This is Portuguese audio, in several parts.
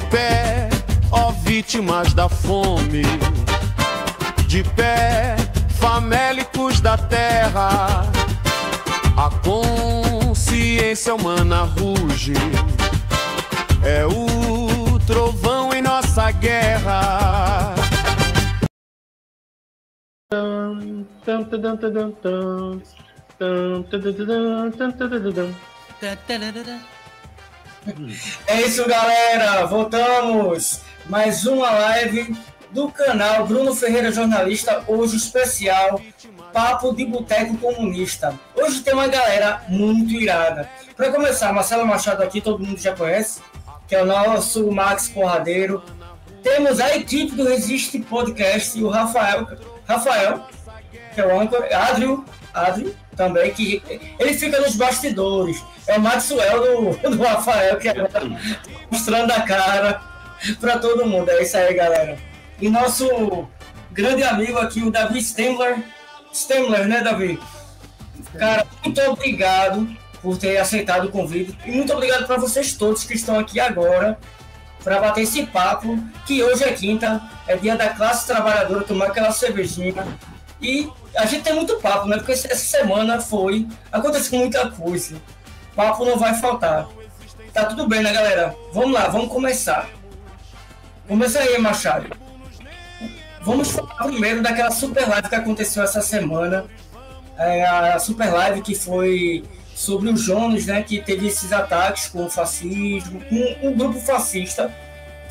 pé, ó vítimas da fome, de pé, famélicos da terra. A consciência humana ruge, é o trovão em nossa guerra. É isso, galera, voltamos. Mais uma live do canal Bruno Ferreira Jornalista, hoje especial Papo de Boteco Comunista. Hoje tem uma galera muito irada. Para começar, Marcelo Machado aqui, todo mundo já conhece, que é o nosso Max Porradeiro. Temos a equipe do Resiste Podcast e o Rafael, que é o âncora, Adrio também, que ele fica nos bastidores. É o Maxwell do Rafael, que agora mostrando a cara para todo mundo. É isso aí, galera. E nosso grande amigo aqui, o Davi Stemler, né, Davi? Cara, muito obrigado por ter aceitado o convite e muito obrigado para vocês todos que estão aqui agora para bater esse papo, que hoje é quinta, é dia da classe trabalhadora, tomar aquela cervejinha. E a gente tem muito papo, né? Porque essa semana aconteceu muita coisa. Papo não vai faltar. Tá tudo bem, né, galera? Vamos lá, vamos começar. Começa aí, Machado. Vamos falar primeiro daquela super live que aconteceu essa semana. A super live que foi sobre o Jones, né? Que teve esses ataques com o fascismo, com um grupo fascista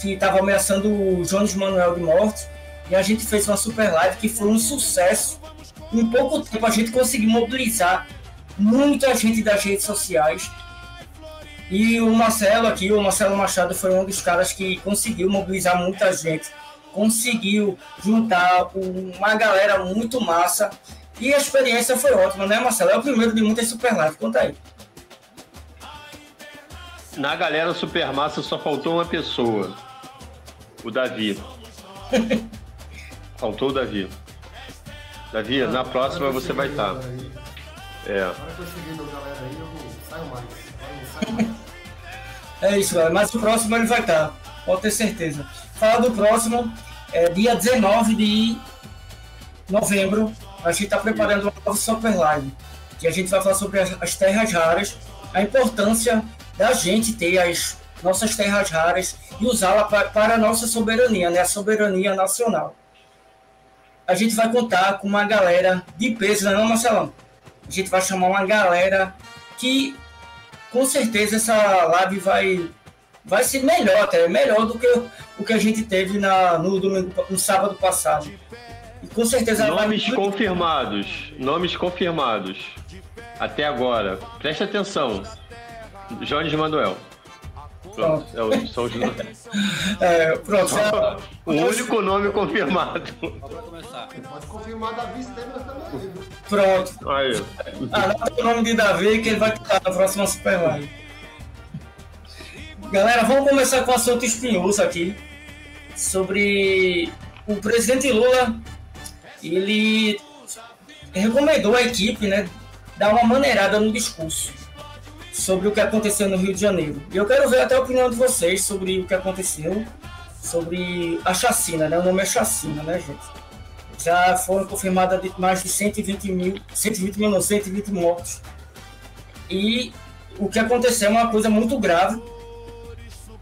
que estava ameaçando o Jones Manuel de morte. E a gente fez uma super live que foi um sucesso. Em pouco tempo a gente conseguiu mobilizar muita gente das redes sociais. E o Marcelo Machado, foi um dos caras que conseguiu mobilizar muita gente. Conseguiu juntar uma galera muito massa. E a experiência foi ótima, né, Marcelo? É o primeiro de muitas super lives. Conta aí. Na galera super massa só faltou uma pessoa. O Davi. Faltou o Davi. Davi, na próxima você vai estar. É. Agora que eu cheguei no galera aí, eu não saio mais. É isso, galera. Mas o próximo ele vai estar. Pode ter certeza. Falar do próximo, dia 19 de novembro, a gente está preparando uma nova super live. Que a gente vai falar sobre as terras raras, a importância da gente ter as nossas terras raras e usá-la para a nossa soberania, né? A soberania nacional. A gente vai contar com uma galera de peso, não é não, Marcelão? A gente vai chamar uma galera que, com certeza, essa live vai ser melhor, até melhor do que o que a gente teve no sábado passado. E com certeza... Nomes confirmados. Até agora. Preste atenção. Jones Manuel. Pronto. São os nomes. Pronto. O único nome confirmado. Pode confirmar Davi Stemler também. Pronto. Aí. Anota o nome de Davi que ele vai estar na próxima Super Live. Galera, vamos começar com um assunto espinhoso aqui. Sobre o presidente Lula. Ele recomendou à equipe, né, dar uma maneirada no discurso sobre o que aconteceu no Rio de Janeiro. E eu quero ver até a opinião de vocês sobre o que aconteceu, sobre a chacina, né? O nome é chacina, né, gente? Já foram confirmadas mais de 120 mortos. E o que aconteceu é uma coisa muito grave.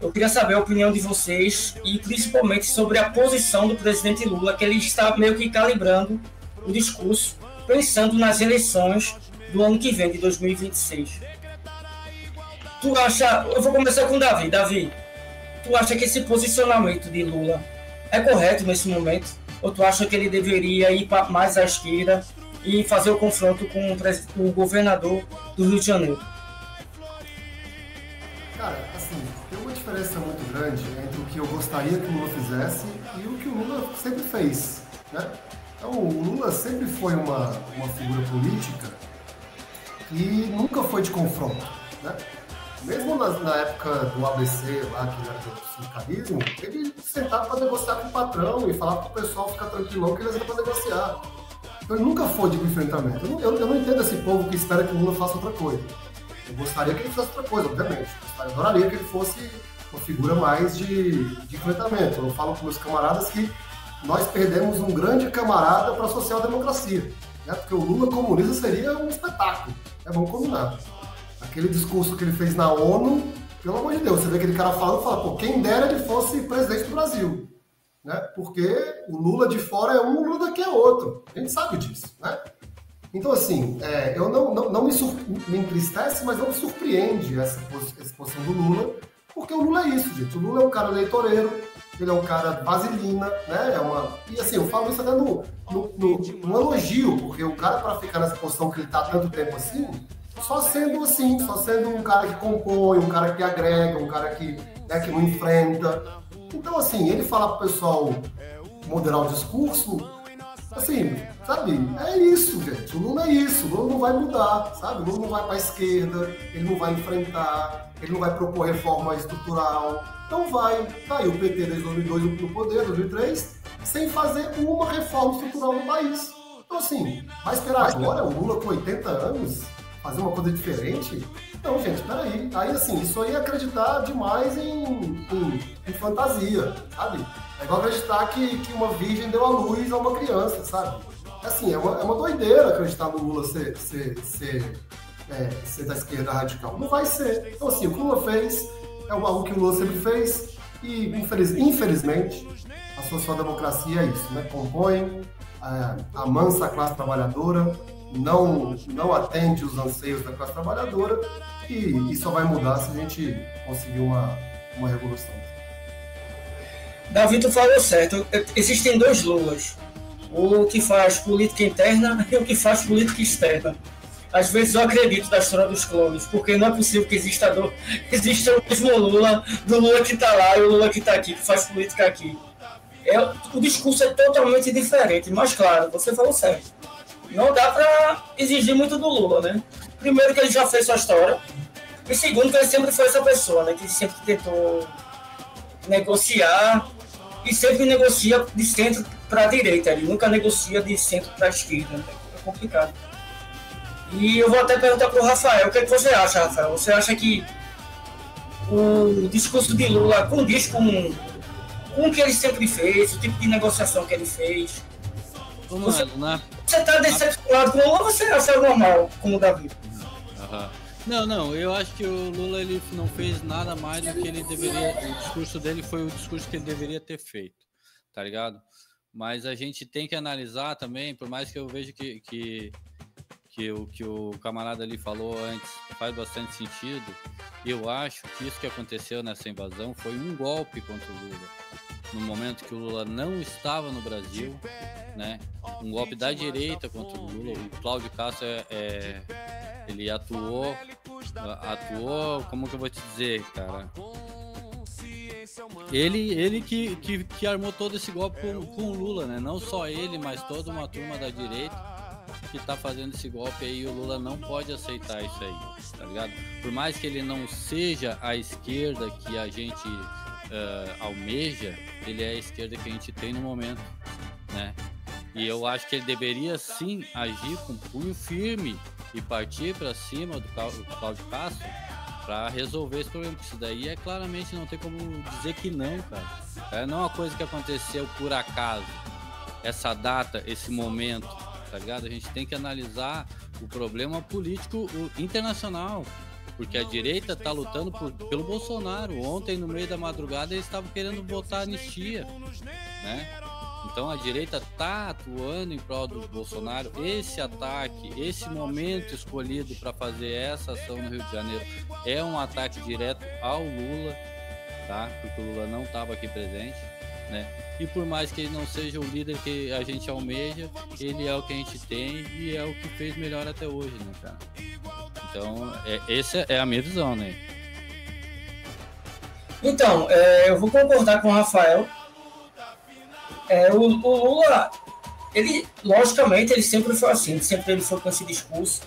Eu queria saber a opinião de vocês e principalmente sobre a posição do presidente Lula, que ele está meio que calibrando o discurso, pensando nas eleições do ano que vem, de 2026. Tu acha... Eu vou começar com o Davi. Davi, tu acha que esse posicionamento de Lula é correto nesse momento? Ou tu acha que ele deveria ir mais à esquerda e fazer o confronto com o governador do Rio de Janeiro? Cara, assim, tem uma diferença muito grande entre o que eu gostaria que o Lula fizesse e o que o Lula sempre fez, né? Então, o Lula sempre foi uma figura política que nunca foi de confronto, né? Mesmo na época do ABC, lá que era do sindicalismo, ele sentava para negociar com o patrão e falava para o pessoal ficar tranquilão que eles eram para negociar. Então ele nunca foi de enfrentamento. Eu não entendo esse povo que espera que o Lula faça outra coisa. Eu gostaria que ele fizesse outra coisa, obviamente. Eu adoraria que ele fosse uma figura mais de enfrentamento. Eu falo com meus camaradas que nós perdemos um grande camarada para a social-democracia, né? Porque o Lula comunista seria um espetáculo, vamos combinar. Aquele discurso que ele fez na ONU, pelo amor de Deus, você vê aquele cara falando e fala, pô, quem dera ele fosse presidente do Brasil, né? Porque o Lula de fora é um, o Lula daqui é outro. A gente sabe disso, né? Então, assim, eu não me entristece, mas não me surpreende essa posição do Lula, porque o Lula é isso, gente. O Lula é um cara eleitoreiro, ele é um cara vaselina, né? E assim, eu falo isso até no elogio, porque o cara, para ficar nessa posição que ele está há tanto tempo assim, só sendo um cara que compõe, um cara que agrega, um cara que não enfrenta. Então, assim, ele fala pro pessoal moderar o discurso, assim, sabe? É isso, gente. O Lula é isso. O Lula não vai mudar, sabe? O Lula não vai para a esquerda, ele não vai enfrentar, ele não vai propor reforma estrutural. Então tá aí o PT desde 2002 no poder, 2003, sem fazer uma reforma estrutural no país. Então, assim, vai esperar agora o Lula com 80 anos fazer uma coisa diferente? Não, gente, peraí. Aí, assim, isso aí é acreditar demais em fantasia, sabe? É igual acreditar que uma virgem deu a luz a uma criança, sabe? Assim, é uma doideira acreditar no Lula ser da esquerda radical. Não vai ser. Então, assim, o que o Lula fez é algo que o Lula sempre fez e, infelizmente, a social-democracia é isso, né? Compõe, amansa a classe trabalhadora, não atende os anseios da classe trabalhadora e só vai mudar se a gente conseguir uma revolução. Davi, tu falou certo. Existem dois Lulas. O que faz política interna e o que faz política externa. Às vezes eu acredito na história dos clones, porque não é possível que exista o mesmo Lula, do Lula que está lá e o Lula que está aqui, que faz política aqui. O discurso é totalmente diferente, mas claro, você falou certo. Não dá para exigir muito do Lula, né? Primeiro que ele já fez sua história, e segundo que ele sempre foi essa pessoa, né? Que sempre tentou negociar e sempre negocia de centro para a direita, ele nunca negocia de centro para a esquerda, né? É complicado. E eu vou até perguntar para o Rafael, o que você acha, Rafael? Você acha que o discurso de Lula condiz com o que ele sempre fez, o tipo de negociação que ele fez? Você está decepcionado com o Lula ou você acha normal, como o Davi? Não, eu acho que o Lula ele não fez nada mais do que ele deveria. O discurso dele foi o discurso que ele deveria ter feito, tá ligado? Mas a gente tem que analisar também, por mais que eu veja que o que o camarada ali falou antes faz bastante sentido, eu acho que isso que aconteceu nessa invasão foi um golpe contra o Lula. No momento que o Lula não estava no Brasil, né? Um golpe da direita contra o Lula. O Cláudio Castro ele atuou, como que eu vou te dizer, cara? Ele que armou todo esse golpe com o Lula, né? Não só ele, mas toda uma turma da direita que tá fazendo esse golpe aí. O Lula não pode aceitar isso aí, tá ligado? Por mais que ele não seja a esquerda que a gente almeja, ele é a esquerda que a gente tem no momento, né? E eu acho que ele deveria sim agir com punho firme e partir para cima do Cláudio Castro para resolver esse problema. Isso daí claramente não tem como dizer que não, cara. Não é uma coisa que aconteceu por acaso. Essa data, esse momento, tá ligado? A gente tem que analisar o problema político internacional, porque a direita tá lutando pelo Bolsonaro. Ontem, no meio da madrugada, eles estavam querendo votar anistia, né? Então a direita tá atuando em prol do Bolsonaro. Esse ataque, esse momento escolhido para fazer essa ação no Rio de Janeiro é um ataque direto ao Lula, tá? Porque o Lula não estava aqui presente, né? E por mais que ele não seja o líder que a gente almeja, ele é o que a gente tem e é o que fez melhor até hoje, né, cara? Então, essa é a minha visão, né? Então, eu vou concordar com o Rafael. O Lula, logicamente, ele sempre foi assim, sempre ele foi com esse discurso.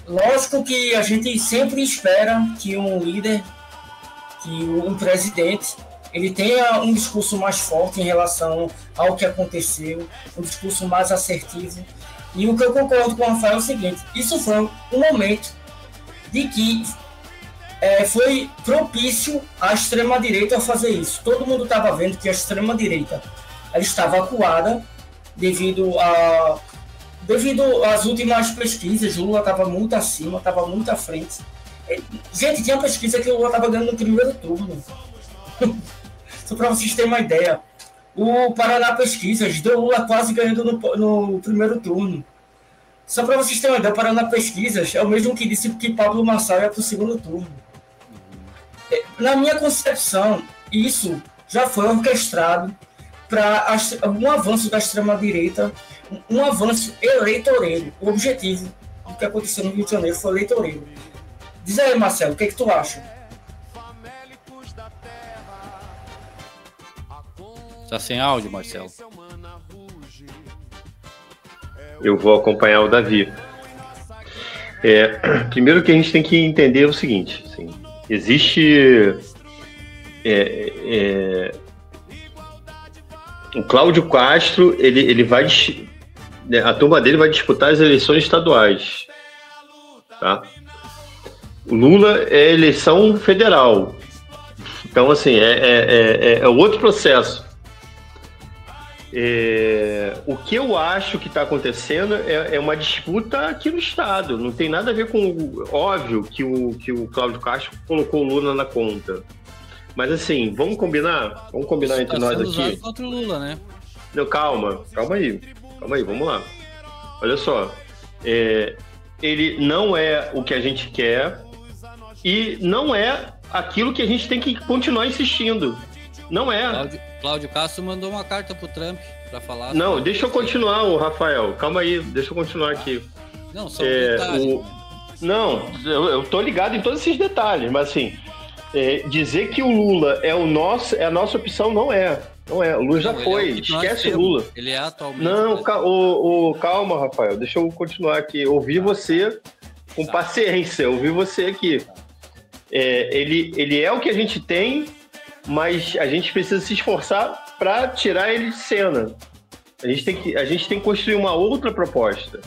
Lógico que a gente sempre espera que um líder, que um presidente, ele tenha um discurso mais forte em relação ao que aconteceu, um discurso mais assertivo. E o que eu concordo com o Rafael é o seguinte: isso foi um momento de que foi propício à extrema-direita a fazer isso. Todo mundo estava vendo que a extrema-direita ela estava acuada devido às últimas pesquisas. Lula estava muito acima, estava muito à frente. Gente, tinha pesquisa que o Lula estava ganhando no primeiro turno. Só para vocês terem uma ideia. O Paraná Pesquisas deu Lula quase ganhando no primeiro turno. Só para vocês terem uma ideia, o Paraná Pesquisas é o mesmo que disse que Pablo Marçal ia para o segundo turno. Na minha concepção, isso já foi orquestrado para um avanço da extrema-direita, um avanço eleitoreiro. O objetivo do que aconteceu no Rio de Janeiro foi eleitoreiro. Diz aí, Marcelo, o que tu acha? Tá sem áudio, Marcelo? Eu vou acompanhar o Davi. Primeiro que a gente tem que entender o seguinte, assim, existe o Cláudio Castro, ele vai, a turma dele vai disputar as eleições estaduais, tá? O Lula é eleição federal, então assim é outro processo. O que eu acho que está acontecendo é uma disputa aqui no estado. Não tem nada a ver com... Óbvio que o Cláudio Castro colocou o Lula na conta. Mas assim, vamos combinar? Vamos combinar entre nós aqui? Contra o Lula, né? Não, calma aí, vamos lá. Olha só, ele não é o que a gente quer e não é aquilo que a gente tem que continuar insistindo. Não é. Cláudio Castro mandou uma carta pro Trump para falar. Não, deixa eu continuar, Rafael. Calma aí, deixa eu continuar aqui. Não, só detalhes. Não, eu tô ligado em todos esses detalhes, mas assim, dizer que o Lula é a nossa opção não é. Não é. O Lula já foi. Esquece o Lula. Ele é atualmente. Não, calma, Rafael. Deixa eu continuar aqui. Ouvir você com paciência. Ouvir você aqui. Ele é o que a gente tem, mas a gente precisa se esforçar para tirar ele de cena. A gente tem que construir uma outra proposta.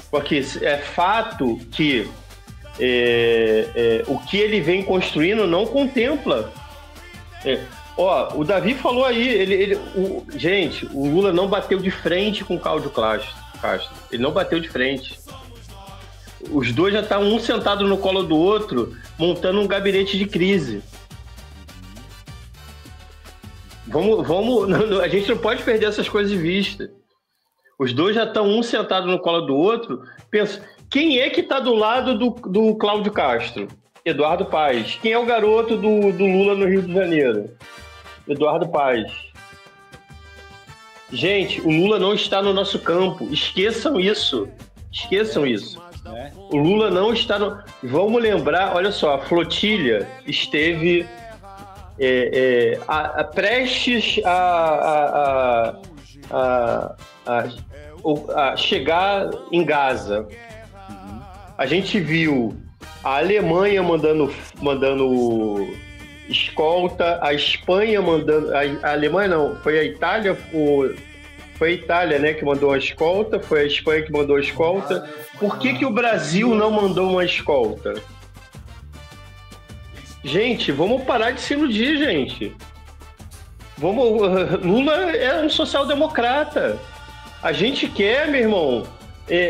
Porque é fato que o que ele vem construindo não contempla. O Davi falou aí, gente, o Lula não bateu de frente com o Cláudio Castro. Ele não bateu de frente. Os dois já estavam um sentado no colo do outro, montando um gabinete de crise. A gente não pode perder essas coisas de vista. Os dois já estão um sentado no colo do outro. Pensa, quem é que está do lado do Cláudio Castro? Eduardo Paes. Quem é o garoto do Lula no Rio de Janeiro? Eduardo Paes. Gente, o Lula não está no nosso campo. Esqueçam isso. O Lula não está no... Vamos lembrar, olha só, a flotilha esteve prestes a chegar em Gaza. A gente viu a Alemanha mandando escolta, a Espanha mandando... A Alemanha não, foi a Itália... Foi a Itália, né, que mandou a escolta, foi a Espanha que mandou a escolta. Por que o Brasil não mandou uma escolta? Gente, vamos parar de se iludir, gente. Lula é um social-democrata. A gente quer, meu irmão,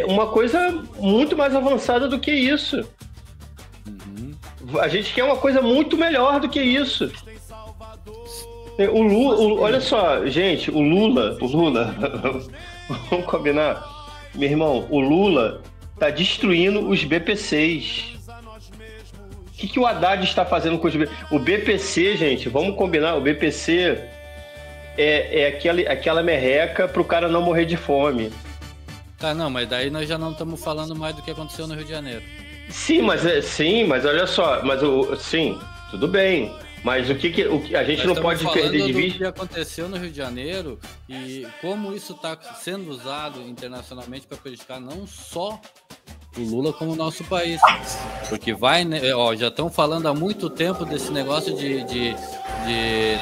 uma coisa muito mais avançada do que isso. A gente quer uma coisa muito melhor do que isso. O Lula, olha só, gente, o Lula, vamos combinar? Meu irmão, o Lula tá destruindo os BPCs. O que o Haddad está fazendo com os BPCs? O BPC, gente, vamos combinar, o BPC é aquela merreca pro cara não morrer de fome. Tá, não, mas daí nós já não estamos falando mais do que aconteceu no Rio de Janeiro. Sim, mas olha só, sim, tudo bem. Mas o que a gente não pode perder de vista... O que aconteceu no Rio de Janeiro e como isso está sendo usado internacionalmente para prejudicar não só o Lula como o nosso país. Porque já estão falando há muito tempo desse negócio de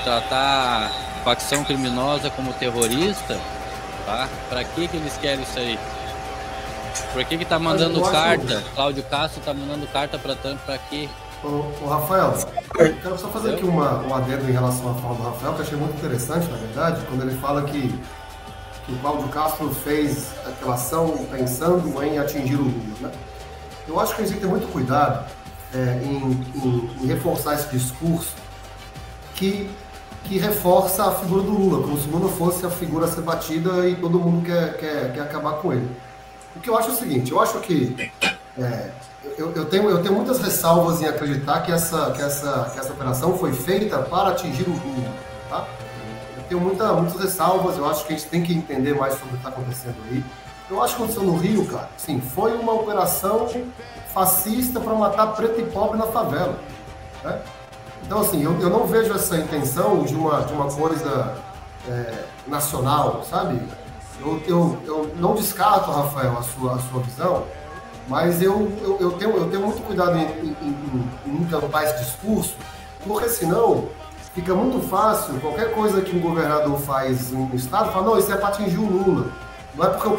tratar facção criminosa como terrorista, tá? Para que eles querem isso aí? Por que tá mandando carta? Cláudio Castro tá mandando carta para Trump para quê? Ô, Rafael, eu quero só fazer aqui um adendo em relação à fala do Rafael, que eu achei muito interessante, na verdade, quando ele fala que o Cláudio Castro fez aquela ação pensando em atingir o Lula, né? Eu acho que a gente tem que ter muito cuidado em reforçar esse discurso que reforça a figura do Lula, como se o Lula fosse a figura a ser batida e todo mundo quer acabar com ele. O que eu acho é o seguinte, eu acho que eu tenho muitas ressalvas em acreditar que essa operação foi feita para atingir o Lula, tá? Eu tenho muitas ressalvas, eu acho que a gente tem que entender mais sobre o que está acontecendo aí. Eu acho que aconteceu no Rio, cara, sim, foi uma operação fascista para matar preto e pobre na favela, né? Então, assim, eu não vejo essa intenção de uma coisa nacional, sabe? Eu não descarto, Rafael, a sua visão, mas eu tenho muito cuidado em encampar esse discurso, porque senão fica muito fácil, qualquer coisa que um governador faz no estado, fala, não, isso é para atingir o Lula. Não é porque o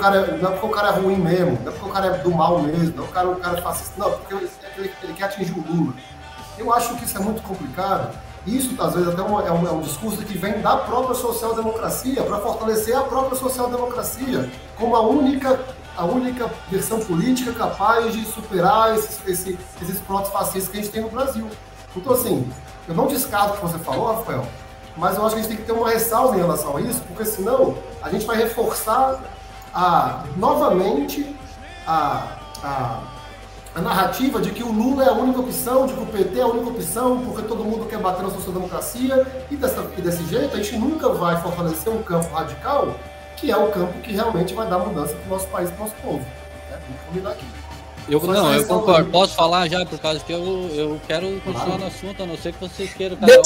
cara é ruim mesmo, não é porque o cara é do mal mesmo, não é porque o cara é fascista, não, porque ele quer atingir o Lula. Eu acho que isso é muito complicado. Isso, às vezes, até é um discurso que vem da própria social-democracia, para fortalecer a própria social-democracia como a única versão política capaz de superar esses proto-fascistas que a gente tem no Brasil. Então, assim, eu não descarto o que você falou, Rafael, mas eu acho que a gente tem que ter uma ressalva em relação a isso, porque senão a gente vai reforçar novamente a narrativa de que o Lula é a única opção, de que o PT é a única opção, porque todo mundo quer bater na social-democracia, e desse jeito a gente nunca vai fortalecer um campo radical, que é o campo que realmente vai dar mudança para o nosso país, para o nosso povo. Vamos combinar aqui. Eu concordo. Posso falar já, por causa que eu quero continuar no assunto, a não ser que vocês queiram cada um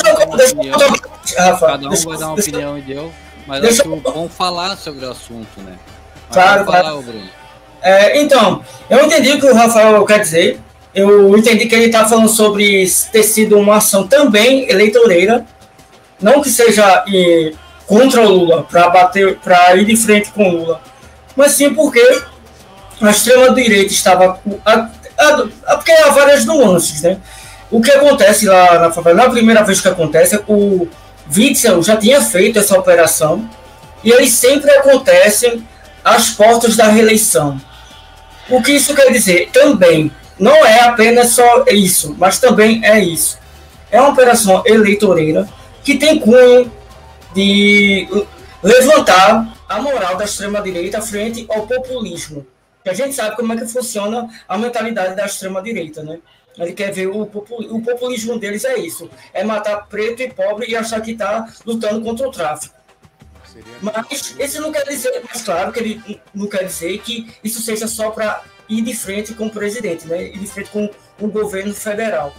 vai dar uma opinião e deu, mas acho bom falar sobre o assunto, né? Mas claro, falar, Bruno. Então, eu entendi o que o Rafael quer dizer. Eu entendi que ele está falando sobre ter sido uma ação também eleitoreira, não que seja contra o Lula, para ir de frente com o Lula, mas sim porque a extrema-direita estava... porque há várias nuances, né? O que acontece lá na favela, na primeira vez que acontece, o Witzel já tinha feito essa operação, e eles sempre acontecem às portas da reeleição. O que isso quer dizer? Também, não é apenas só isso, mas também é isso. É uma operação eleitoreira que tem cunho de levantar a moral da extrema-direita frente ao populismo. A gente sabe como é que funciona a mentalidade da extrema-direita, né? Ele quer ver o populismo deles é isso, é matar preto e pobre e achar que está lutando contra o tráfico. Mas isso não quer dizer, mas claro que ele não quer dizer que isso seja só para ir de frente com o presidente, né? Ir de frente com o governo federal.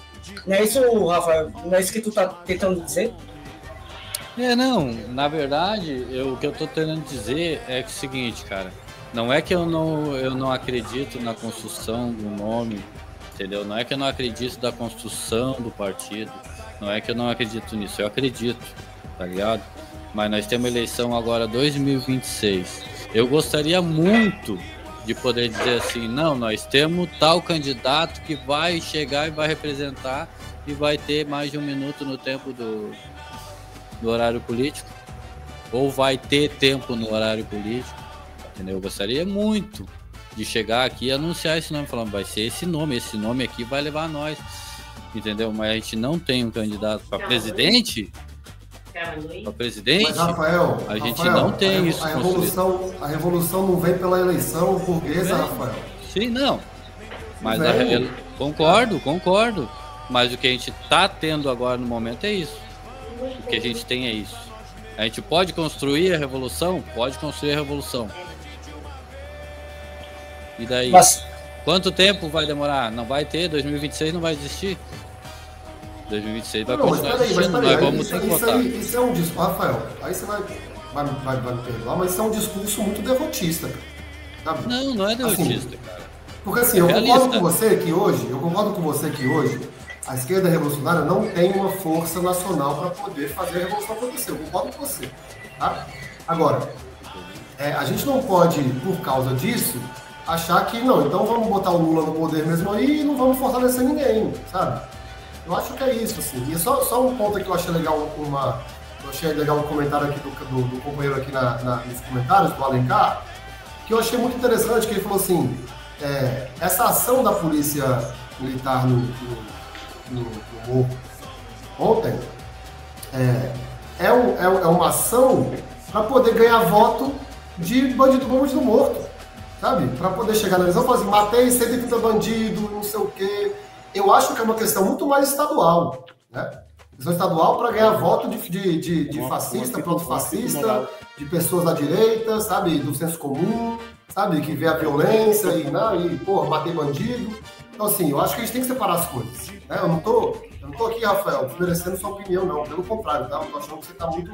Não é isso, Rafael? Não é isso que tu está tentando dizer? Não, na verdade, o que eu estou tentando dizer é que é o seguinte, cara, não é que eu não acredito na construção do nome, entendeu? Não é que eu não acredito na construção do partido, não é que eu não acredito nisso, eu acredito, tá ligado? Mas nós temos eleição agora 2026. Eu gostaria muito de poder dizer assim, não, nós temos tal candidato que vai chegar e vai representar e vai ter mais de 1 minuto no tempo do horário político, ou vai ter tempo no horário político, entendeu? Eu gostaria muito de chegar aqui e anunciar esse nome, falando, vai ser esse nome aqui vai levar nós, entendeu? Mas a gente não tem um candidato para presidente. Para presidente, mas, Rafael, a gente não tem isso. A revolução não vem pela eleição burguesa, Rafael. Sim, não. Mas concordo. Mas o que a gente está tendo agora no momento é isso. O que a gente tem é isso. A gente pode construir a revolução? Pode construir a revolução. E daí? Mas... Quanto tempo vai demorar? Não vai ter, 2026 não vai existir. 2026 vai continuar existindo, nós vamos ter que votar. Isso é um discurso, Rafael, aí você vai me perdoar, mas isso é um discurso muito derrotista, sabe? Não é derrotista, cara. Porque assim, eu concordo com você que hoje a esquerda revolucionária não tem uma força nacional para poder fazer a revolução acontecer, eu concordo com você, tá? Agora, a gente não pode, por causa disso, achar que não, então vamos botar o Lula no poder mesmo aí e não vamos fortalecer ninguém, sabe? Eu acho que é isso, assim. E só um ponto que eu achei legal, eu achei legal um comentário aqui do companheiro aqui nos comentários, do Alencar, que eu achei muito interessante, que ele falou assim, essa ação da polícia militar no morro ontem é uma ação para poder ganhar voto de bandido bom, bandido morto, sabe? Para poder chegar na eleição e falar assim, matei 130 bandidos, não sei o quê. Eu acho que é uma questão muito mais estadual, né? Questão estadual para ganhar voto de fascista, proto-fascista, de pessoas da direita, sabe? Do senso comum, sabe? Que vê a violência e porra, matei bandido. Então, assim, eu acho que a gente tem que separar as coisas, né? Eu não tô aqui, Rafael, desmerecendo sua opinião, não. Pelo contrário, tá? Eu tô achando que você tá muito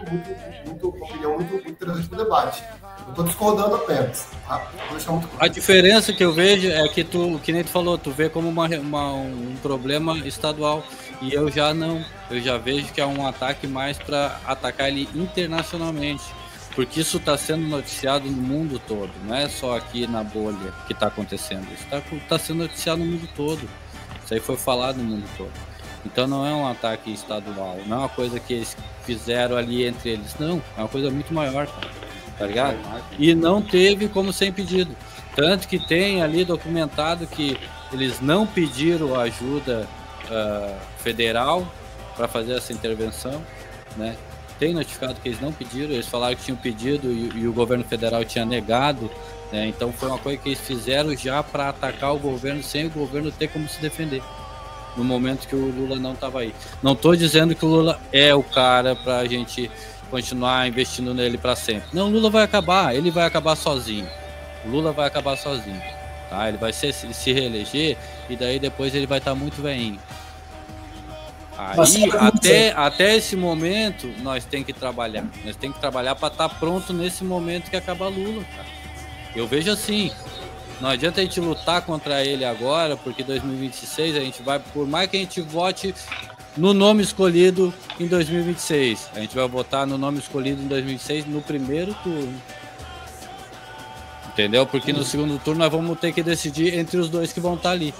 uma opinião muito interessante pro debate. Eu tô discordando apenas, tá? Vou deixar muito claro. A diferença que eu vejo é que que nem tu falou, tu vê como um problema estadual. E eu já não. Eu já vejo que é um ataque mais para atacar ele internacionalmente. Porque isso está sendo noticiado no mundo todo. Não é só aqui na bolha que está acontecendo. Isso está sendo noticiado no mundo todo. Isso aí foi falado no mundo todo. Então não é um ataque estadual. Não é uma coisa que eles fizeram ali entre eles. Não. É uma coisa muito maior, cara. Tá ligado? E não teve como ser impedido. Tanto que tem ali documentado que eles não pediram ajuda federal para fazer essa intervenção, né? Tem notificado que eles não pediram, eles falaram que tinham pedido e o governo federal tinha negado, né? Então foi uma coisa que eles fizeram já para atacar o governo sem o governo ter como se defender no momento que o Lula não estava aí. Não estou dizendo que o Lula é o cara para a gente continuar investindo nele para sempre. Não, o Lula vai acabar, ele vai acabar sozinho. O Lula vai acabar sozinho. Tá? Ele vai se reeleger e daí depois ele vai estar muito velhinho. Aí, até esse momento, nós temos que trabalhar. Nós temos que trabalhar para estar pronto nesse momento que acaba Lula, cara. Eu vejo assim, não adianta a gente lutar contra ele agora, porque 2026 a gente vai, por mais que a gente vote no nome escolhido em 2026, a gente vai votar no nome escolhido em 2026 no primeiro turno. Entendeu? Porque no segundo turno nós vamos ter que decidir entre os dois que vão estar ali.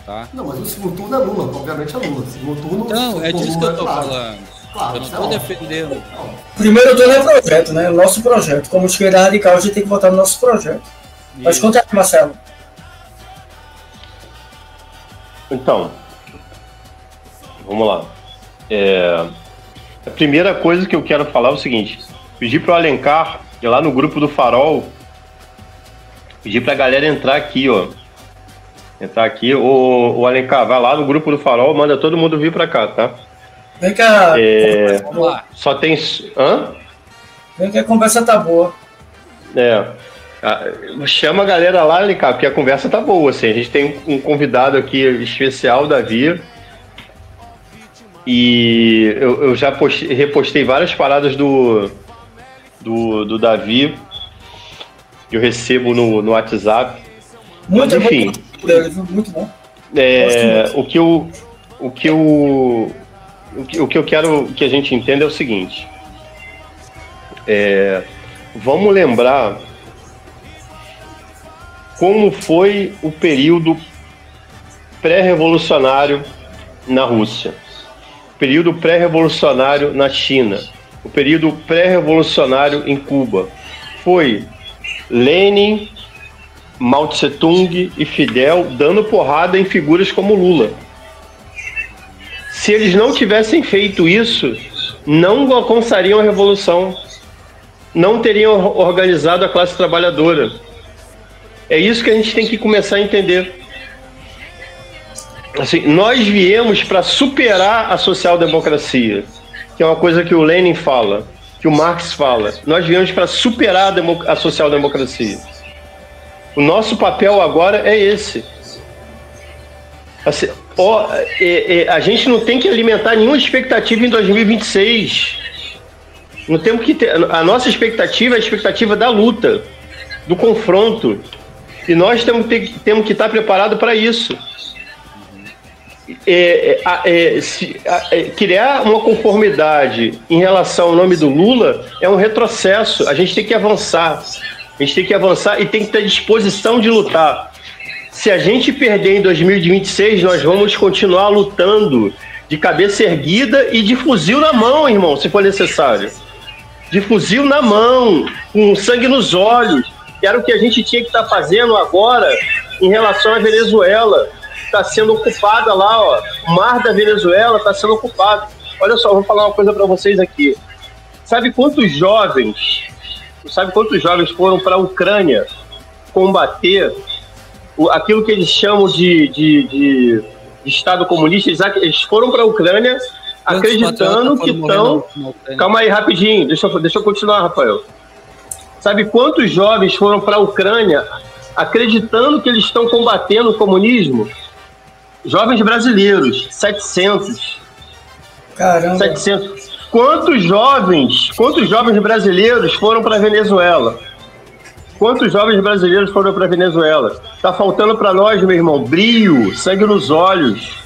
Tá? Não, mas o segundo turno é Lula, obviamente é Lula. Segundo turno, então, é disso que eu tô falando. Claro, eu não tô defendendo. Primeiro turno é projeto, né? Nosso projeto. Como esquerda radical, a gente tem que votar no nosso projeto. Mas conta aí, Marcelo. Então, vamos lá. A primeira coisa que eu quero falar é o seguinte: pedir pro Alencar ir lá no grupo do Farol, pedir pra galera entrar aqui, ó. Entrar aqui, o Alencar, vai lá no grupo do Farol, manda todo mundo vir pra cá, tá? Vem cá. Vamos lá. Só tem... Hã? Vem que a conversa tá boa. Chama a galera lá, Alencar, porque a conversa tá boa, assim. A gente tem um convidado aqui especial, Davi. E eu já repostei várias paradas do Davi que eu recebo no WhatsApp. Muito mas, enfim, bom. Muito bom. O que eu quero que a gente entenda é o seguinte. Vamos lembrar como foi o período pré-revolucionário na Rússia, o período pré-revolucionário na China, o período pré-revolucionário em Cuba. Foi Lenin, Mao Tse-tung e Fidel dando porrada em figuras como Lula. Se eles não tivessem feito isso, não alcançariam a revolução, não teriam organizado a classe trabalhadora. É isso que a gente tem que começar a entender. Assim, nós viemos para superar a social-democracia, que é uma coisa que o Lenin fala, que o Marx fala. Nós viemos para superar a social-democracia. O nosso papel agora é esse. Assim, a gente não tem que alimentar nenhuma expectativa em 2026. Não temos que ter, a nossa expectativa é a expectativa da luta, do confronto. E nós temos que estar preparados para isso. Criar uma conformidade em relação ao nome do Lula é um retrocesso. A gente tem que avançar. A gente tem que avançar e tem que ter disposição de lutar. Se a gente perder em 2026, nós vamos continuar lutando de cabeça erguida e de fuzil na mão, irmão, se for necessário. De fuzil na mão, com sangue nos olhos. Que era o que a gente tinha que estar fazendo agora em relação à Venezuela. Está sendo ocupada lá, ó. O mar da Venezuela está sendo ocupado. Olha só, eu vou falar uma coisa para vocês aqui. Sabe quantos jovens foram para a Ucrânia combater aquilo que eles chamam de Estado comunista? Eles foram para a Ucrânia acreditando que estão... Calma aí, rapidinho. Deixa eu continuar, Rafael. Sabe quantos jovens foram para a Ucrânia acreditando que eles estão combatendo o comunismo? Jovens brasileiros, 700. Caramba. 700. Quantos jovens brasileiros foram para a Venezuela? Quantos jovens brasileiros foram para a Venezuela? Tá faltando para nós, meu irmão, brilho, sangue nos olhos.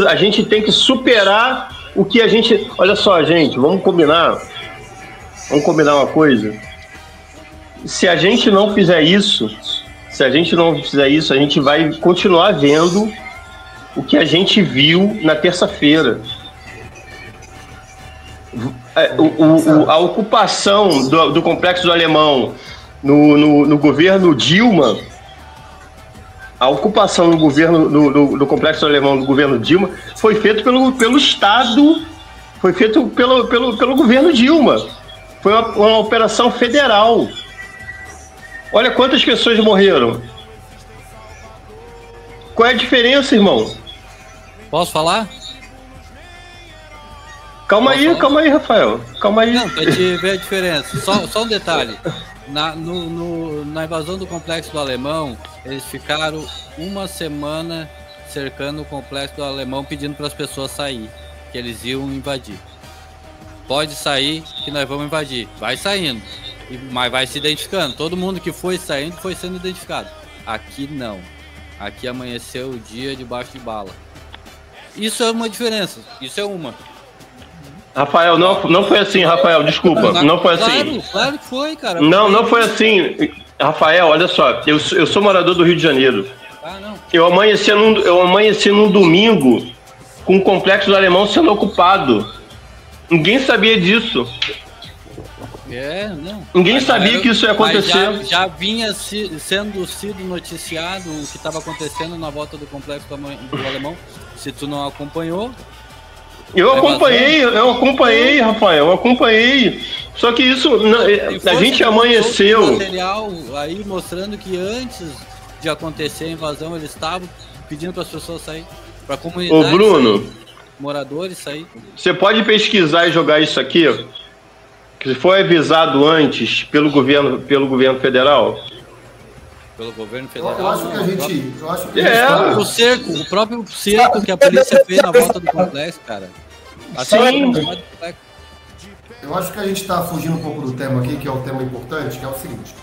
A gente tem que superar o que a gente... Olha só, gente, vamos combinar uma coisa. Se a gente não fizer isso, a gente vai continuar vendo o que a gente viu na terça-feira. A ocupação do Complexo do Alemão no governo Dilma, a ocupação do Complexo do Alemão no governo Dilma foi feito pelo Estado, foi feito pelo governo Dilma. Foi uma operação federal. Olha quantas pessoas morreram. Qual é a diferença, irmão? Posso falar? Calma aí, Rafael. Calma aí. Não, pra te ver a diferença. Só um detalhe. Na invasão do Complexo do Alemão, eles ficaram uma semana cercando o Complexo do Alemão, pedindo para as pessoas sair, que eles iam invadir. Pode sair que nós vamos invadir. Vai saindo, mas vai se identificando. Todo mundo que foi saindo foi sendo identificado. Aqui não. Aqui amanheceu o dia debaixo de bala. Isso é uma diferença. Isso é uma. Rafael, não foi assim, Rafael, desculpa. Não foi assim. Claro que foi, cara. Não foi assim. Rafael, olha só. Eu sou morador do Rio de Janeiro. Não. Eu amanheci num domingo com o Complexo do Alemão sendo ocupado. Ninguém sabia disso. Não. Ninguém sabia que isso ia acontecer. Já vinha sendo noticiado o que estava acontecendo na volta do Complexo do Alemão. Se tu não acompanhou... Eu acompanhei, Rafael, eu acompanhei. Só que isso, a gente amanheceu... material aí mostrando que antes de acontecer a invasão, eles estavam pedindo para as pessoas saírem, para a comunidade. Ô, Bruno... moradores sair. Você pode pesquisar e jogar isso aqui? Que foi avisado antes pelo governo federal? Pelo governo federal? Eu acho que a gente... O próprio cerco que a polícia fez na volta do complexo, cara. Assim, eu acho que a gente está fugindo um pouco do tema aqui, que é um tema importante, que é o seguinte.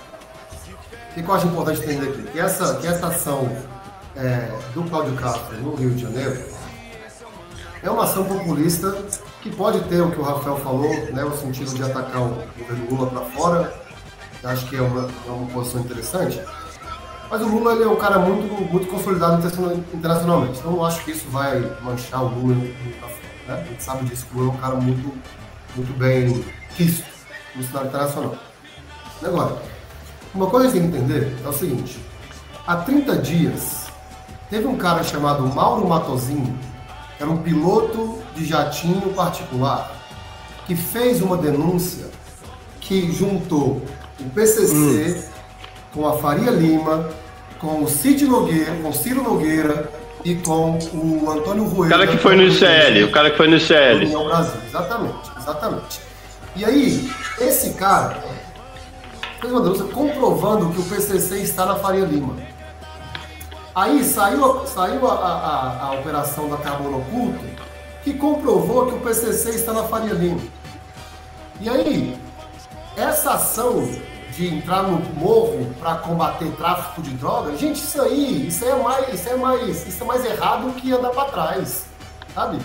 O que eu acho importante entender aqui? Que essa ação do Cláudio Castro no Rio de Janeiro é uma ação populista que pode ter o que o Rafael falou, né, o sentido de atacar o governo Lula para fora. Eu acho que é uma posição interessante. Mas o Lula, ele é um cara muito consolidado internacionalmente. Então eu não acho que isso vai manchar o Lula para fora, né? A gente sabe disso, que o Lula é um cara muito bem quisto no cenário internacional. Agora, uma coisa que a gente tem que entender é o seguinte. Há 30 dias, teve um cara chamado Mauro Matosinho, que era um piloto de jatinho particular, que fez uma denúncia que juntou o PCC com a Faria Lima, com o Ciro Nogueira e com o Antônio Rueda. O cara que foi no ICL, União Brasil, exatamente. E aí, esse cara fez uma denúncia comprovando que o PCC está na Faria Lima. Aí saiu a operação da Carbono Oculto, que comprovou que o PCC está na Faria Lima. E aí, essa ação de entrar no morro para combater tráfico de drogas, gente, isso é mais errado que andar para trás, sabe?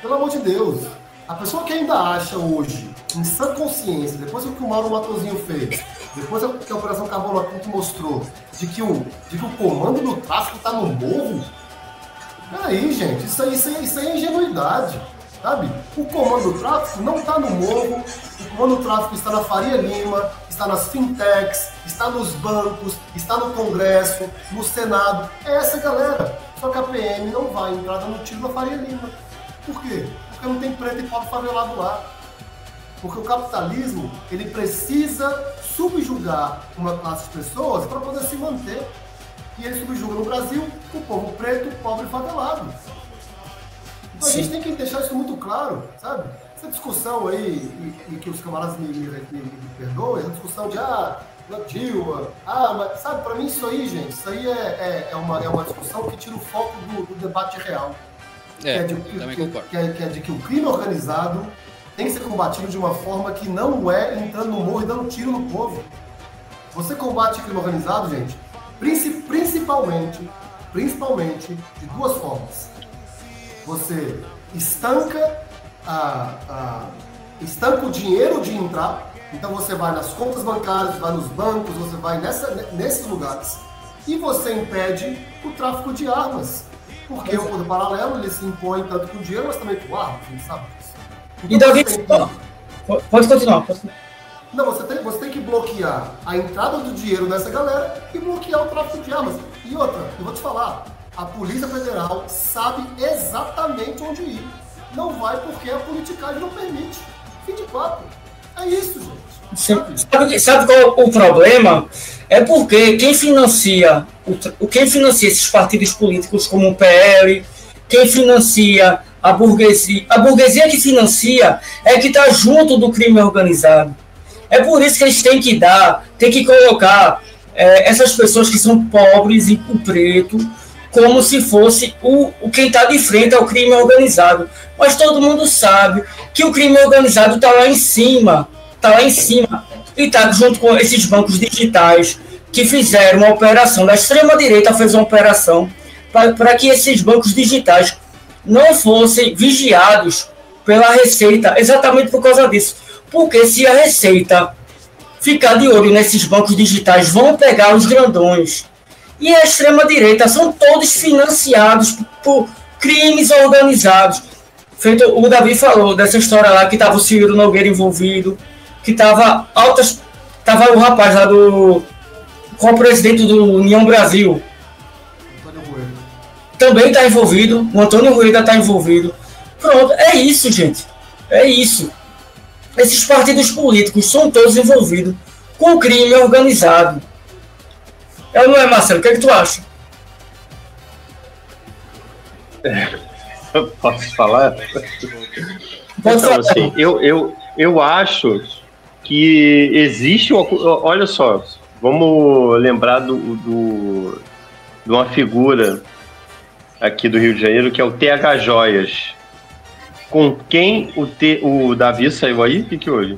Pelo amor de Deus. A pessoa que ainda acha hoje, em sã consciência, depois do que o Mauro Matosinho fez, depois que a Operação Carbono Oculto mostrou, de que o comando do tráfico está no morro, Peraí, gente, isso aí é ingenuidade, sabe? O comando do tráfico não está no morro, o comando do tráfico está na Faria Lima, está nas fintechs, está nos bancos, está no Congresso, no Senado. É essa galera. Só que a PM não vai entrar dando tiro na Faria Lima. Por quê? Porque não tem preto e pobre favelado lá. Porque o capitalismo, ele precisa subjugar uma classe de pessoas para poder se manter. E ele subjuga no Brasil o povo preto, pobre e favelado. Então a gente tem que deixar isso muito claro, sabe? Essa discussão aí, e que os camaradas me perdoem, essa discussão de Dilma, mas sabe, para mim isso aí, gente, isso aí é uma discussão que tira o foco do debate real. Que é de que o crime organizado tem que ser combatido de uma forma que não é entrando no morro e dando tiro no povo. Você combate o crime organizado, gente, principalmente de duas formas. Você estanca o dinheiro de entrar, então você vai nas contas bancárias, vai nos bancos, você vai nesses lugares, e você impede o tráfico de armas, porque o poder paralelo ele se impõe tanto com dinheiro, mas também com armas, a gente sabe disso. Então, pode continuar. Não, você tem que bloquear a entrada do dinheiro nessa galera e bloquear o tráfico de armas. E outra, eu vou te falar, a Polícia Federal sabe exatamente onde ir. Não vai porque a politicagem não permite. Fim de papo. É isso, gente. Sabe qual é o problema? É porque quem financia esses partidos políticos como o PL, quem financia a burguesia que financia é que está junto do crime organizado. É por isso que eles têm que colocar essas pessoas que são pobres e com preto como se fosse quem está de frente ao crime organizado. Mas todo mundo sabe que o crime organizado está lá em cima, e está junto com esses bancos digitais que fizeram uma operação, da extrema-direita fez uma operação para que esses bancos digitais não fossem vigiados pela Receita, exatamente por causa disso. Porque se a Receita ficar de olho nesses bancos digitais, vão pegar os grandões. E a extrema-direita são todos financiados por crimes organizados. Feito, o Davi falou dessa história lá, que estava o Ciro Nogueira envolvido, que estava o rapaz lá com o presidente do União Brasil. Também está envolvido, o Antônio Rueda está envolvido. Pronto, é isso, gente. É isso. Esses partidos políticos são todos envolvidos com o crime organizado. Não é, Marcelo? O que é que tu acha? Posso falar? Pode falar. Assim, eu acho que existe olha só, vamos lembrar de uma figura aqui do Rio de Janeiro, que é o TH Joias. Com quem o Davi saiu aí? O que houve?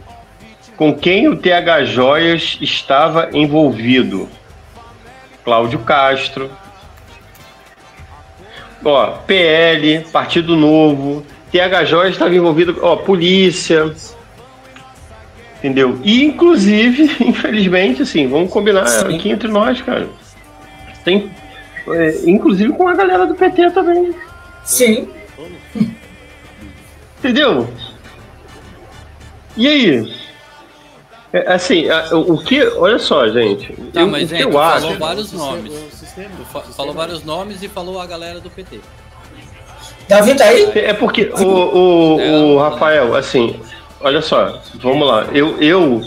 Com quem o TH Joias estava envolvido? Cláudio Castro. PL, Partido Novo. TH Joias estava envolvido, polícia. Entendeu? E, inclusive, infelizmente, assim, vamos combinar aqui entre nós, cara. Tem, inclusive com a galera do PT também. Sim. Entendeu? E aí? Assim, o que... Olha só, gente. Tá, mas tu falou vários nomes. Falou vários nomes e falou a galera do PT. Davi tá aí? É porque o Rafael, assim, olha só, vamos lá. Eu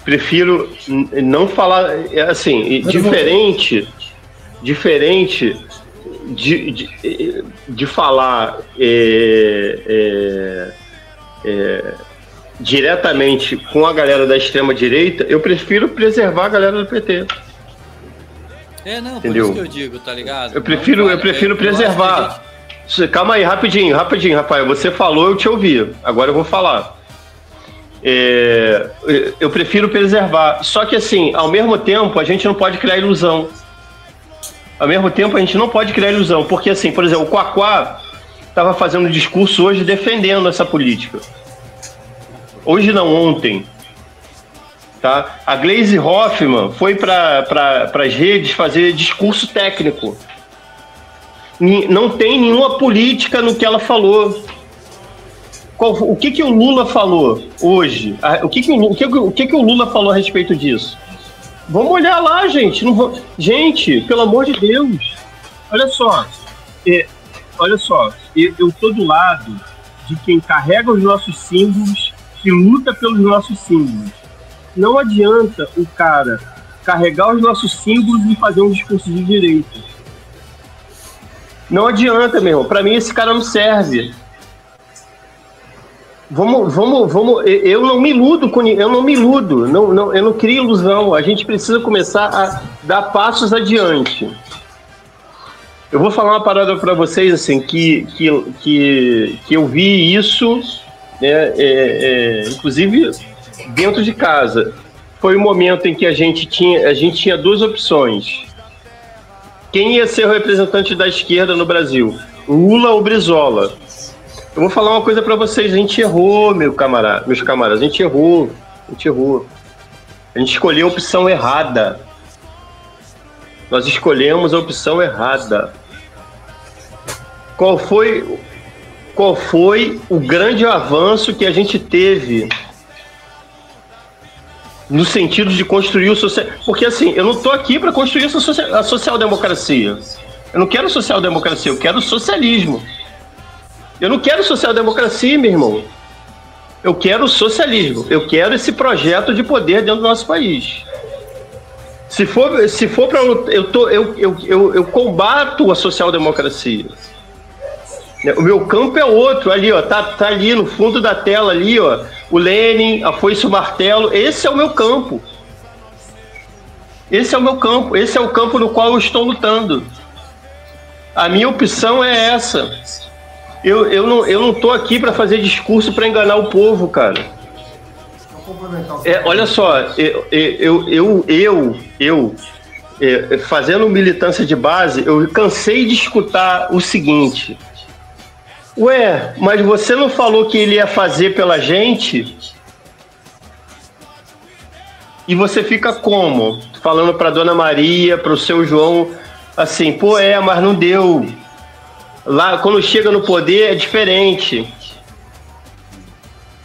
prefiro não falar, assim, diferente de falar diretamente com a galera da extrema-direita, eu prefiro preservar a galera do PT. Não, entendeu? Por isso que eu digo, tá ligado? Eu prefiro preservar. Calma aí, rapidinho, Rafael. Você falou, eu te ouvi. Agora eu vou falar. Eu prefiro preservar. Só que, assim, ao mesmo tempo, a gente não pode criar ilusão. Porque, assim, por exemplo, o Quaquá estava fazendo um discurso hoje defendendo essa política. Hoje não, ontem. Tá? A Gleisi Hoffmann foi para as redes fazer discurso técnico. Não tem nenhuma política no que ela falou. O que o Lula falou hoje? O que o Lula falou a respeito disso? Vamos olhar lá, gente. Gente, pelo amor de Deus. Olha só. Eu estou do lado de quem carrega os nossos símbolos e luta pelos nossos símbolos. Não adianta o cara carregar os nossos símbolos e fazer um discurso de direita. Não adianta, meu irmão. Para mim, esse cara não serve. Vamos. Eu não me iludo com ninguém. Eu não me iludo. Eu não crio ilusão. A gente precisa começar a dar passos adiante. Eu vou falar uma parada para vocês assim que eu vi isso, inclusive dentro de casa. Foi o momento em que a gente tinha duas opções. Quem ia ser o representante da esquerda no Brasil? Lula ou Brizola? Eu vou falar uma coisa para vocês. A gente errou, meus camaradas. A gente errou. A gente escolheu a opção errada. Nós escolhemos a opção errada. Qual foi o grande avanço que a gente teve no sentido de construir o social... Porque assim, eu não estou aqui para construir a social-democracia. Eu não quero social-democracia, eu quero socialismo. Eu não quero social-democracia, meu irmão. Eu quero socialismo. Eu quero esse projeto de poder dentro do nosso país. Se for para eu combato a social-democracia. O meu campo é outro, ali, ó, tá ali no fundo da tela, ali, ó, o Lenin, a foice e o martelo. Esse é o meu campo. Esse é o campo no qual eu estou lutando. A minha opção é essa. Eu não tô aqui para fazer discurso para enganar o povo, cara. Olha só, fazendo militância de base, eu cansei de escutar o seguinte: ué, mas você não falou que ele ia fazer pela gente? E você fica como? Falando para Dona Maria, para o seu João, assim, pô, mas não deu. Lá, quando chega no poder, é diferente.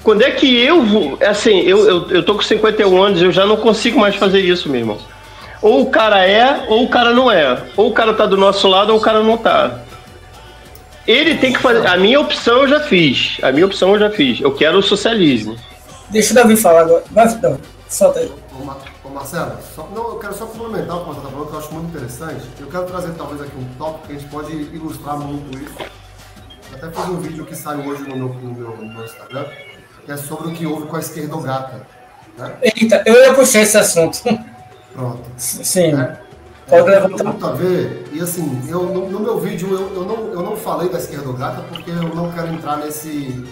Quando é que eu tô com 51 anos, eu já não consigo mais fazer isso, meu irmão. Ou o cara ou o cara não é. Ou o cara tá do nosso lado, ou o cara não tá. Ele tem que fazer... A minha opção eu já fiz. Eu quero o socialismo. Deixa o Davi falar agora. Vai, Davi. Solta aí. Ô Marcelo, eu quero só complementar o que você está falando, que eu acho muito interessante. Eu quero trazer talvez aqui um tópico que a gente pode ilustrar muito isso. Eu até fiz um vídeo que saiu hoje no meu Instagram, que é sobre o que houve com a esquerdogata. Né? Eita, eu ia puxar esse assunto. Pronto. Sim. Pode levantar. Muito a ver, e assim, no meu vídeo eu não falei da esquerdogata porque eu não quero entrar nesse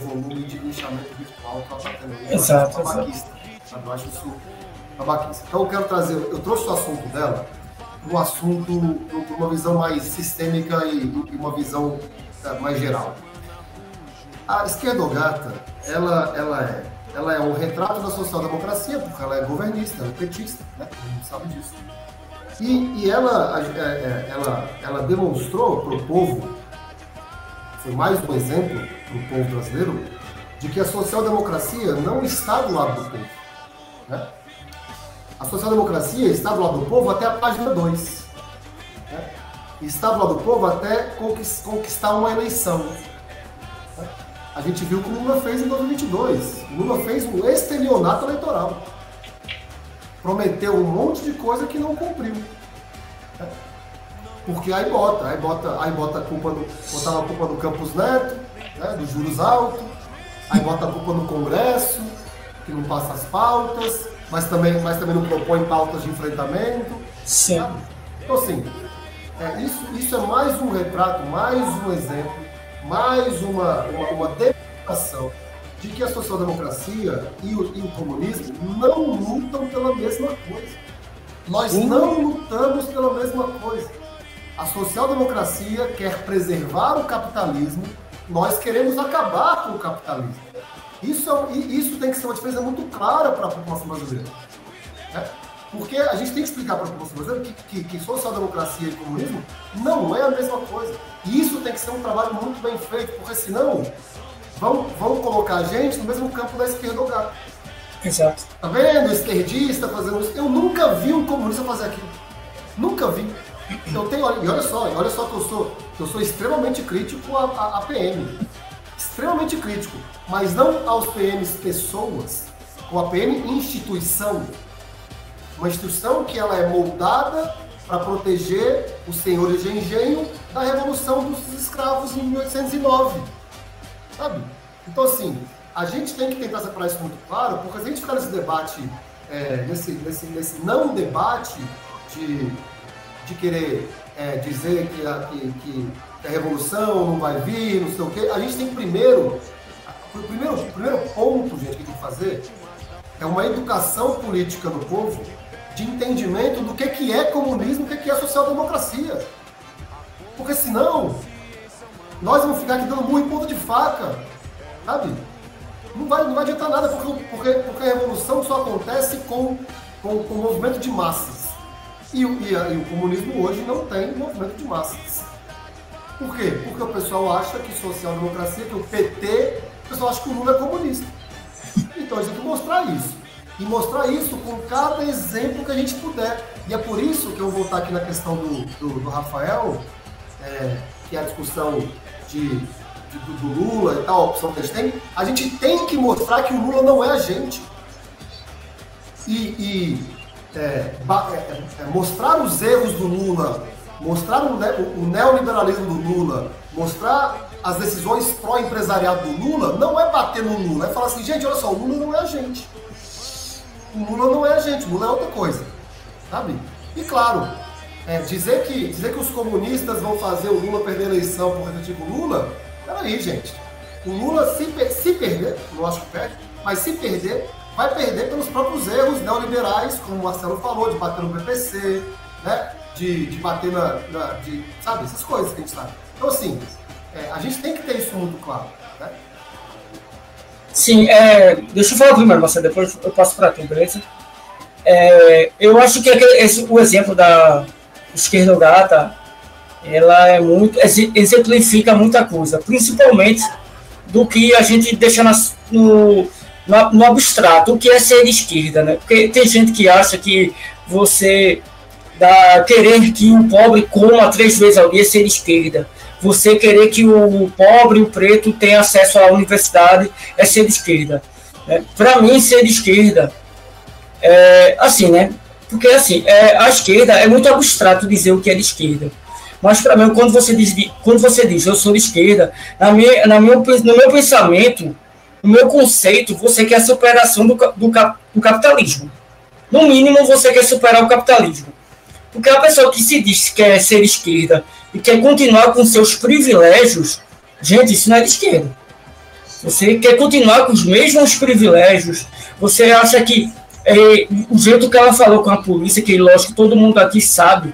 volume de linchamento virtual que ela está tendo. Exato. Eu acho isso babaquice. Então eu trouxe o assunto dela para um assunto, para uma visão mais sistêmica e uma visão mais geral. A esquerdogata, ela é um retrato da social-democracia, porque ela é governista, ela é petista, né? A gente sabe disso. E ela demonstrou para o povo, foi mais um exemplo para o povo brasileiro, de que a social-democracia não está do lado do povo. Né? A social-democracia está do lado do povo até a página 2. Né? Está do lado do povo até conquistar uma eleição. Né? A gente viu o que o Lula fez em 2022. O Lula fez um estelionato eleitoral. Prometeu um monte de coisa que não cumpriu. Né? Porque aí botava a culpa no Campos Neto, né, dos juros altos, aí bota a culpa no Congresso, que não passa as pautas, mas também não propõe pautas de enfrentamento. Sim. Sabe? Então, assim, isso é mais um retrato, mais um exemplo, mais uma demonstração de que a social-democracia e o comunismo não lutam pela mesma coisa. Nós não lutamos pela mesma coisa. A social-democracia quer preservar o capitalismo, nós queremos acabar com o capitalismo. Isso tem que ser uma diferença muito clara para a população brasileira. Né? Porque a gente tem que explicar para a população brasileira que social-democracia e comunismo não é a mesma coisa. E isso tem que ser um trabalho muito bem feito, porque senão vão colocar a gente no mesmo campo da esquerda ou gato. Exato. Tá vendo? Esquerdista fazendo isso. Eu nunca vi um comunista fazer aquilo. Nunca vi. E olha só que eu sou extremamente crítico à PM. Extremamente crítico. Mas não aos PMs pessoas, ou a PM instituição. Uma instituição que ela é moldada para proteger os senhores de engenho da Revolução dos Escravos em 1809. Sabe? Então, assim, a gente tem que tentar separar isso muito claro, porque se a gente ficar nesse debate, nesse não debate de querer dizer que a Revolução não vai vir, não sei o quê, a gente tem o primeiro ponto, gente, que tem que fazer é uma educação política no povo de entendimento do que é comunismo, o que é social-democracia. Porque senão, nós vamos ficar aqui dando murro em ponta de faca, sabe? Não vai adiantar nada, porque a revolução só acontece com movimento de massas. E o comunismo hoje não tem movimento de massas. Por quê? Porque o pessoal acha que social-democracia, que o PT, o pessoal acha que o Lula é comunista. Então a gente tem que mostrar isso. E mostrar isso com cada exemplo que a gente puder. E é por isso que eu vou voltar aqui na questão do Rafael, que é a discussão do Lula e tal, a opção que a gente tem que mostrar que o Lula não é a gente. Mostrar os erros do Lula, mostrar o neoliberalismo do Lula, mostrar as decisões pró-empresariado do Lula, não é bater no Lula, é falar assim, gente, olha só, o Lula não é a gente. O Lula não é a gente, o Lula é outra coisa, sabe? E claro, dizer que os comunistas vão fazer o Lula perder a eleição por respectivo Lula, peraí, gente. O Lula, se perder, não acho que perde, mas se perder, vai perder pelos próprios erros neoliberais, como o Marcelo falou, de bater no PPC, né? De bater sabe, essas coisas que a gente sabe. Então, assim, a gente tem que ter isso muito claro, né? Sim, deixa eu falar primeiro, Marcelo, depois eu passo para tu, beleza? Eu acho que o exemplo da esquerdogata, ela exemplifica muita coisa, principalmente do que a gente deixa no abstrato, o que é ser esquerda, né? Porque tem gente que acha que você querer que o pobre coma 3 vezes ao dia é ser esquerda. Você querer que o pobre e o preto tenham acesso à universidade é ser esquerda. Para mim, ser esquerda assim, né? Porque assim, a esquerda é muito abstrato dizer o que é de esquerda. Mas para mim, quando você diz eu sou de esquerda, no meu pensamento, no meu conceito, você quer a superação do capitalismo. No mínimo, você quer superar o capitalismo. Porque a pessoa que se diz que quer ser esquerda e quer continuar com seus privilégios, gente, isso não é de esquerda. Você quer continuar com os mesmos privilégios, você acha que o jeito que ela falou com a polícia, que lógico todo mundo aqui sabe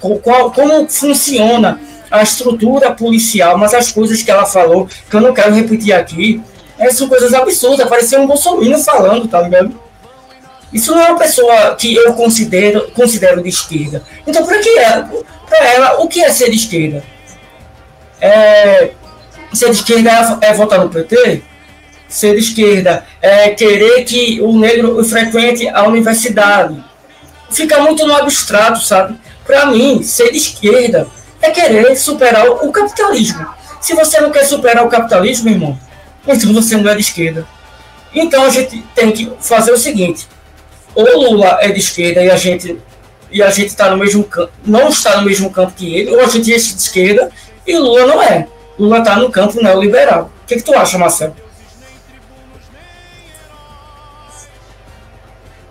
como funciona a estrutura policial, mas as coisas que ela falou, que eu não quero repetir aqui, são coisas absurdas, parecia um bolsominion falando, tá ligado? Isso não é uma pessoa que eu considero de esquerda. Então, para ela, o que é ser de esquerda? Ser de esquerda é votar no PT? Ser de esquerda é querer que o negro frequente a universidade? Fica muito no abstrato, sabe? Para mim, ser de esquerda é querer superar o capitalismo. Se você não quer superar o capitalismo, irmão, então você não é de esquerda. Então a gente tem que fazer o seguinte: ou Lula é de esquerda e a gente está no mesmo campo, não está no mesmo campo que ele, ou a gente é de esquerda e Lula não é. Lula está no campo neoliberal. O que tu acha, Marcelo?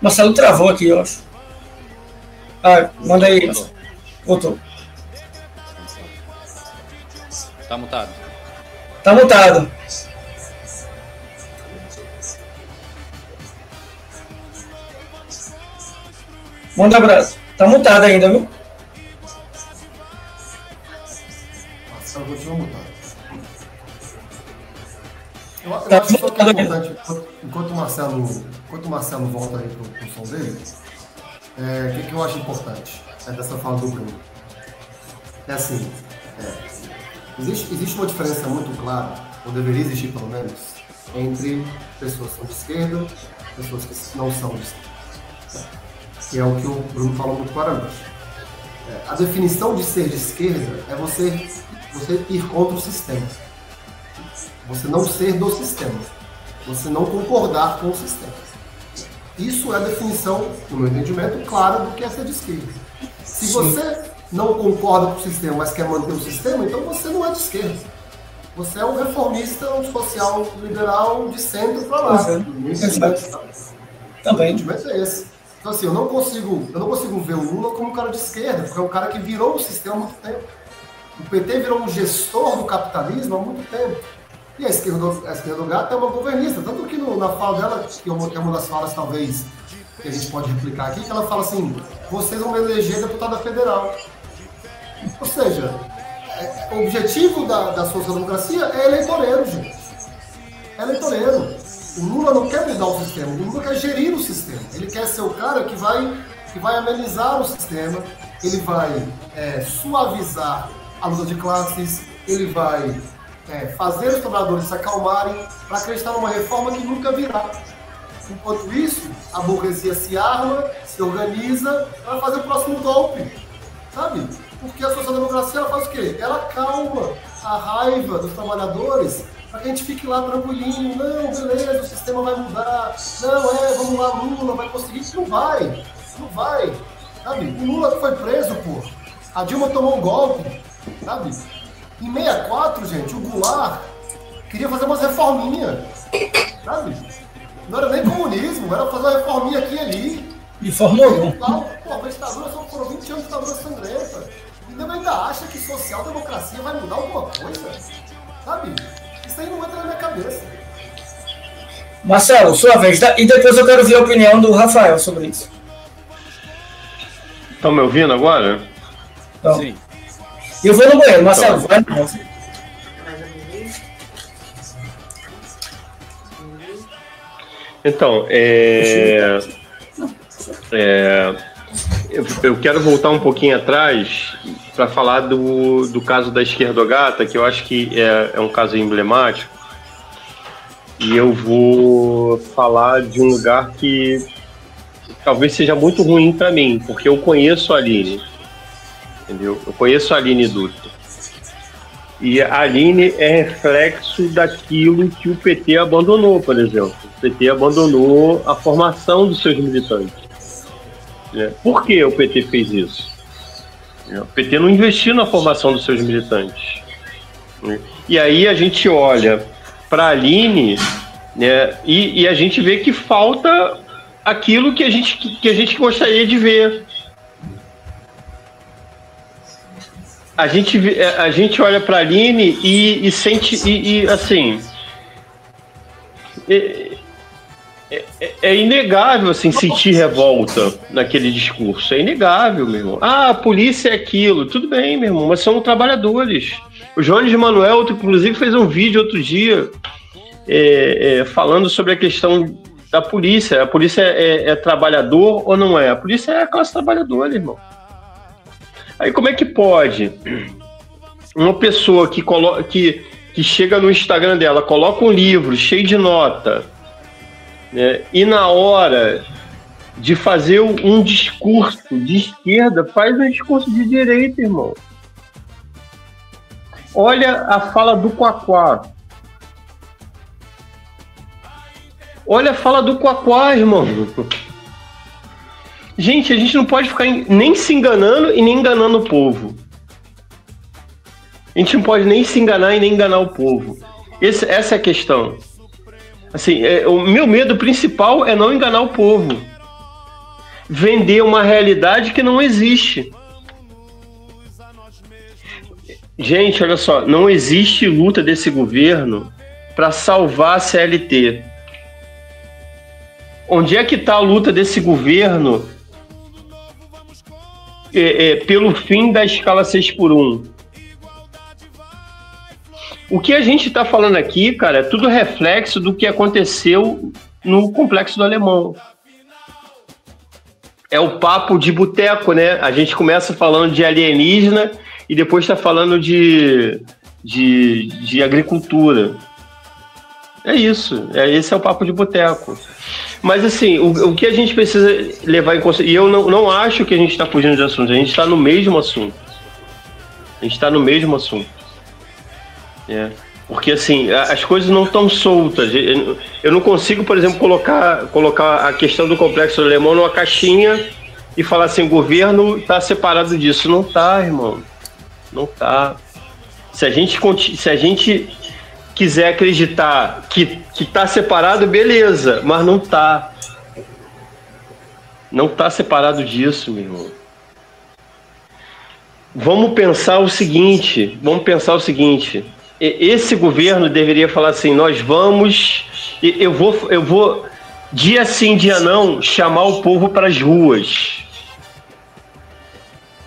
Marcelo travou aqui, eu acho. Manda aí. Voltou. Tá mutado. Tá mutado. Manda abraço. Tá mutado ainda, viu? Marcelo continua mutado. Eu acho só que é importante, enquanto o Marcelo volta aí pro som dele, O que eu acho importante dessa fala do Bruno? É assim, existe uma diferença muito clara, ou deveria existir pelo menos, entre pessoas que são de esquerda e pessoas que não são de esquerda. Que é o que o Bruno falou muito claramente. A definição de ser de esquerda é você ir contra o sistema. Você não ser do sistema. Você não concordar com o sistema. Isso é a definição, no meu entendimento, clara do que é ser de esquerda. Se você não concorda com o sistema, mas quer manter o sistema, então você não é de esquerda. Você é um reformista, um social liberal de centro para lá. Também. O entendimento é esse. Então assim, eu não consigo ver o Lula como um cara de esquerda, porque é um cara que virou o sistema há muito tempo. O PT virou um gestor do capitalismo há muito tempo. E a esquerda do gato é uma governista. Tanto que na fala dela, que é uma das falas talvez que a gente pode replicar aqui, que ela fala assim, vocês vão eleger deputada federal. Ou seja, o objetivo da social-democracia é eleitoreiro, gente. É eleitoreiro. O Lula não quer mudar o sistema, o Lula quer gerir o sistema. Ele quer ser o cara que vai amenizar o sistema, ele vai suavizar a luta de classes, ele vai fazer os trabalhadores se acalmarem para acreditar numa reforma que nunca virá. Enquanto isso, a burguesia se arma, se organiza para fazer o próximo golpe, sabe? Porque a social-democracia ela faz o quê? Ela calma a raiva dos trabalhadores para que a gente fique lá tranquilinho. Não, beleza, o sistema vai mudar. Não, vamos lá, Lula vai conseguir. Não vai, sabe? O Lula foi preso, pô. A Dilma tomou um golpe, sabe? Em 64, gente, o Goulart queria fazer umas reforminhas, sabe? Não era nem comunismo, era fazer uma reforminha aqui e ali. E formou. Pô, a ditadura só foram 20 anos de ditadura sangrenta. E ainda acha que social-democracia vai mudar alguma coisa, sabe? Isso aí não entra na minha cabeça. Marcelo, sua vez, e depois eu quero ver a opinião do Rafael sobre isso. Estão me ouvindo agora? Então, Sim. Eu vou no banheiro, Marcelo, vai. Então, eu quero voltar um pouquinho atrás para falar do caso da esquerdogata, que eu acho que é um caso emblemático. E eu vou falar de um lugar que talvez seja muito ruim para mim, porque eu conheço a Aline, entendeu? Eu conheço a Aline Dutra. E a Aline é reflexo daquilo que o PT abandonou, por exemplo. O PT abandonou a formação dos seus militantes. Por que o PT fez isso? O PT não investiu na formação dos seus militantes. E aí a gente olha para a Aline, né, e a gente vê que falta aquilo que a gente gostaria de ver. A gente olha para a Aline e sente, assim, é inegável assim, sentir revolta naquele discurso. É inegável, meu irmão. Ah, a polícia é aquilo. Tudo bem, meu irmão, mas são trabalhadores. O Jones Manuel, inclusive, fez um vídeo outro dia falando sobre a questão da polícia. A polícia é trabalhador ou não é? A polícia é a classe trabalhadora, irmão. Aí como é que pode uma pessoa que chega no Instagram dela, coloca um livro cheio de nota, né, e na hora de fazer um discurso de esquerda, faz um discurso de direita, irmão? Olha a fala do Quaquá. Olha a fala do Quaquá, irmão. Gente, a gente não pode ficar nem se enganando e nem enganando o povo. A gente não pode nem se enganar e nem enganar o povo. Essa é a questão. Assim, o meu medo principal é não enganar o povo. Vender uma realidade que não existe. Gente, olha só, não existe luta desse governo para salvar a CLT. Onde é que está a luta desse governo pelo fim da escala 6x1? O que a gente está falando aqui, cara, é tudo reflexo do que aconteceu no Complexo do Alemão. É o papo de boteco, né? A gente começa falando de alienígena e depois está falando de agricultura. É isso. Esse é o papo de boteco. Mas, assim, o que a gente precisa levar em consideração... E eu não acho que a gente está fugindo de assunto. A gente está no mesmo assunto. Porque, assim, as coisas não estão soltas. Eu não consigo, por exemplo, colocar a questão do complexo alemão numa caixinha e falar assim, o governo está separado disso. Não está, irmão. Não está. Se a gente quiser acreditar que está separado, beleza, mas não está. Não está separado disso, meu irmão. Vamos pensar o seguinte. Esse governo deveria falar assim, nós vamos... Eu vou dia sim, dia não, chamar o povo para as ruas.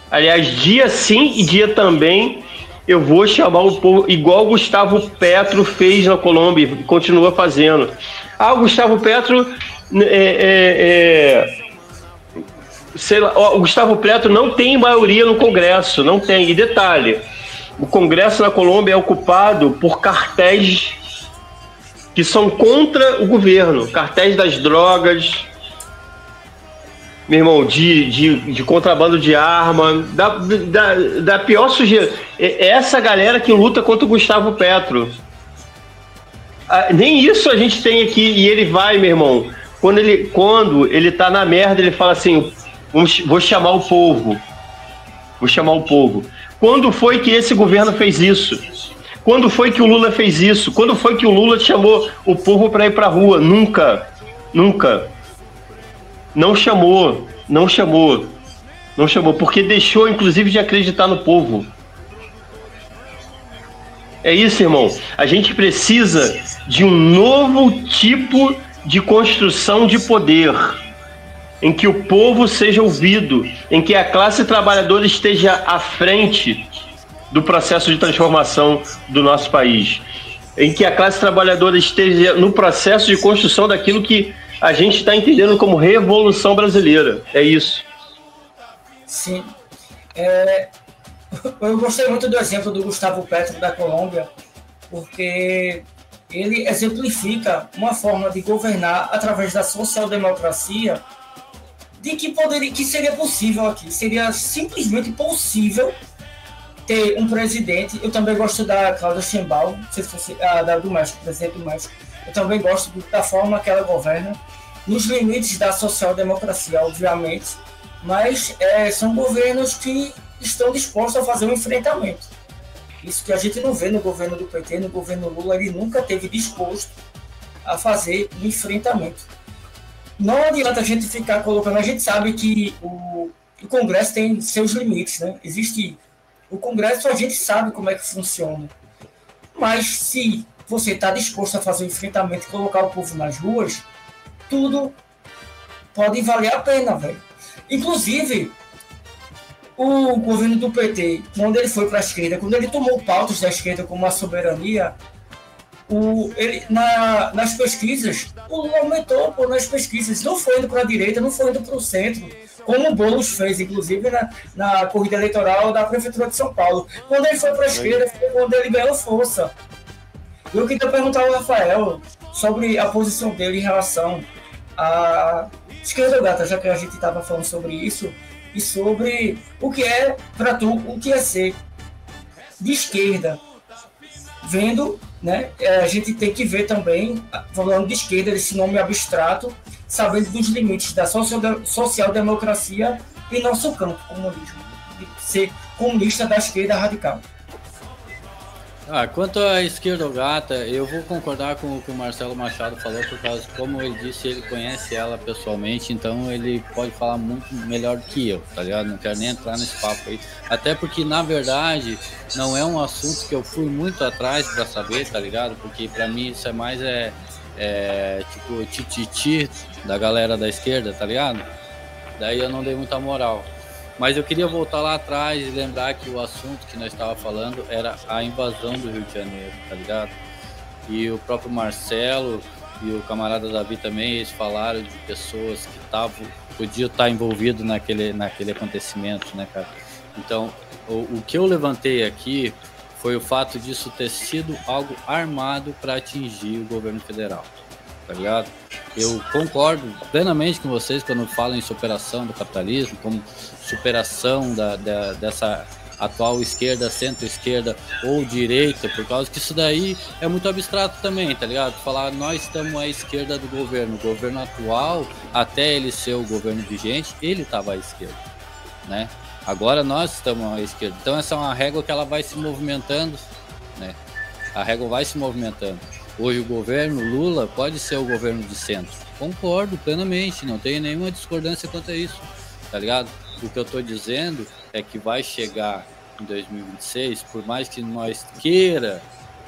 Aliás, dia sim e dia também, eu vou chamar o povo, igual o Gustavo Petro fez na Colômbia e continua fazendo. O Gustavo Petro... sei lá, o Gustavo Petro não tem maioria no Congresso, não tem. E detalhe, o Congresso na Colômbia é ocupado por cartéis que são contra o governo, cartéis das drogas, meu irmão, de contrabando de arma, da pior sujeira. É essa galera que luta contra o Gustavo Petro. Nem isso a gente tem aqui, e ele vai, meu irmão, quando ele tá na merda, ele fala assim, vou chamar o povo. Quando foi que esse governo fez isso? Quando foi que o Lula fez isso? Quando foi que o Lula chamou o povo para ir para a rua? Nunca. Não chamou, porque deixou, inclusive, de acreditar no povo. É isso, irmão. A gente precisa de um novo tipo de construção de poder, em que o povo seja ouvido, em que a classe trabalhadora esteja à frente do processo de transformação do nosso país, em que a classe trabalhadora esteja no processo de construção daquilo que a gente está entendendo como Revolução Brasileira. É isso. Sim. Eu gostei muito do exemplo do Gustavo Petro da Colômbia, porque ele exemplifica uma forma de governar através da social-democracia que seria possível aqui. Seria simplesmente possível ter um presidente. Eu também gosto da Cláudia Sheinbaum, não sei se fosse do México, presidente do México. Eu também gosto da forma que ela governa, nos limites da social-democracia, obviamente, mas são governos que estão dispostos a fazer um enfrentamento. Isso que a gente não vê no governo do PT, no governo Lula, ele nunca esteve disposto a fazer um enfrentamento. Não adianta a gente ficar colocando, a gente sabe que o Congresso tem seus limites, né? Existe o Congresso, a gente sabe como é que funciona. Mas se você está disposto a fazer um enfrentamento e colocar o povo nas ruas, tudo pode valer a pena, velho. Inclusive, o governo do PT, quando ele foi para a esquerda, quando ele tomou pautas da esquerda como a soberania, nas pesquisas, o Lula aumentou nas pesquisas, não foi indo para a direita, não foi indo para o centro, como o Boulos fez, inclusive, na corrida eleitoral da Prefeitura de São Paulo. Quando ele foi para a esquerda, foi quando ele ganhou força. Eu queria perguntar ao Rafael sobre a posição dele em relação à esquerda gata, já que a gente estava falando sobre isso, e sobre o que é, para tu, o que é ser de esquerda. Vendo, né, a gente tem que ver também, falando de esquerda, esse nome abstrato, sabendo dos limites da social-democracia em nosso campo comunismo, de ser comunista da esquerda radical. Quanto à esquerda gata, eu vou concordar com o que o Marcelo Machado falou, por causa, como ele disse, ele conhece ela pessoalmente, então ele pode falar muito melhor do que eu, tá ligado? Não quero nem entrar nesse papo aí, até porque, na verdade, não é um assunto que eu fui muito atrás pra saber, tá ligado? Porque pra mim isso é mais tipo tititi da galera da esquerda, tá ligado? Daí eu não dei muita moral. Mas eu queria voltar lá atrás e lembrar que o assunto que nós estávamos falando era a invasão do Rio de Janeiro, tá ligado? E o próprio Marcelo e o camarada Davi também, eles falaram de pessoas que estavam podia estar envolvido naquele acontecimento, né, cara? Então, o que eu levantei aqui foi o fato disso ter sido algo armado para atingir o governo federal, tá ligado? Eu concordo plenamente com vocês quando falam em superação do capitalismo, como superação dessa atual esquerda, centro-esquerda ou direita, por causa que isso daí é muito abstrato também, tá ligado? Falar, nós estamos à esquerda do governo, o governo atual, até ele ser o governo vigente, ele estava à esquerda, né? Agora nós estamos à esquerda. Então essa é uma régua que ela vai se movimentando, né? A régua vai se movimentando. Hoje o governo Lula pode ser o governo de centro. Concordo plenamente, não tenho nenhuma discordância quanto a isso, tá ligado? O que eu tô dizendo é que vai chegar em 2026, por mais que nós queira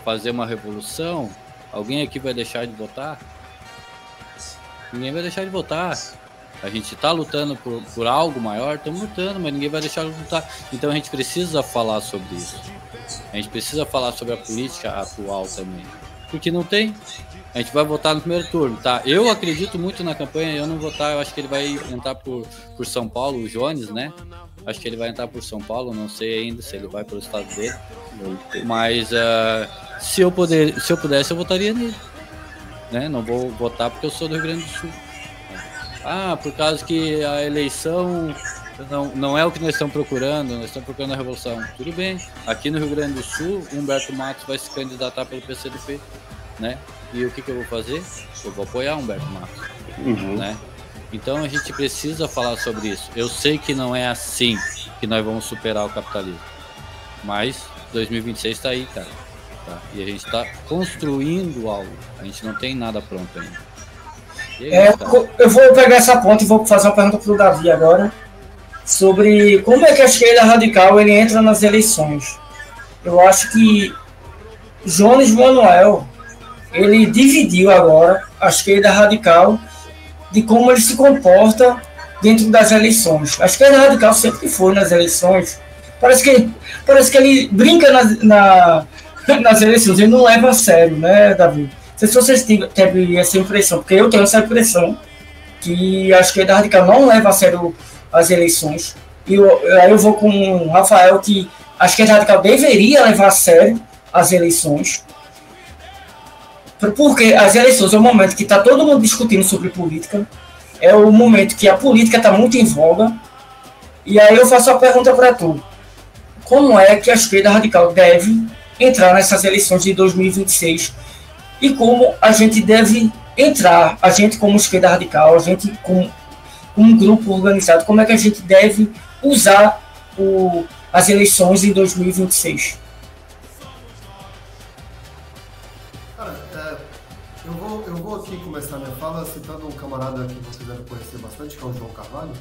fazer uma revolução, alguém aqui vai deixar de votar? Ninguém vai deixar de votar. A gente está lutando por algo maior, estamos lutando, mas ninguém vai deixar de lutar. Então a gente precisa falar sobre isso. A gente precisa falar sobre a política atual também. Porque não tem. A gente vai votar no primeiro turno, tá? Eu acredito muito na campanha, eu não vou votar, eu acho que ele vai entrar por São Paulo, o Jones, né? Acho que ele vai entrar por São Paulo, não sei ainda se ele vai para o estado dele. Mas se eu pudesse, eu votaria nele. Né? Não vou votar porque eu sou do Rio Grande do Sul. Por causa que a eleição não é o que nós estamos procurando, nós estamos procurando a revolução. Tudo bem, aqui no Rio Grande do Sul, Humberto Matos vai se candidatar pelo PCdoB, né? E o que eu vou fazer? Eu vou apoiar Humberto Matos, né? Então a gente precisa falar sobre isso. Eu sei que não é assim que nós vamos superar o capitalismo, mas 2026 está aí, cara. Tá? E a gente está construindo algo, a gente não tem nada pronto ainda. Eu vou pegar essa ponta e vou fazer uma pergunta para o Davi agora sobre como é que a esquerda radical ele entra nas eleições. Eu acho que Jones Manuel ele dividiu agora a esquerda radical de como ele se comporta dentro das eleições. A esquerda radical sempre foi nas eleições. Parece que ele brinca nas eleições, ele não leva a sério, né, Davi? Não sei se vocês têm essa impressão, porque eu tenho essa impressão que a esquerda radical não leva a sério as eleições. E aí eu vou com o Rafael que a esquerda radical deveria levar a sério as eleições. Porque as eleições é o momento que está todo mundo discutindo sobre política, é o momento que a política está muito em voga. E aí eu faço a pergunta para tu: como é que a esquerda radical deve entrar nessas eleições de 2026 e como a gente deve entrar, a gente como esquerda radical, a gente como um grupo organizado, como é que a gente deve usar as eleições em 2026? Eu vou aqui começar minha fala citando um camarada que vocês devem conhecer bastante, que é o João Carvalho.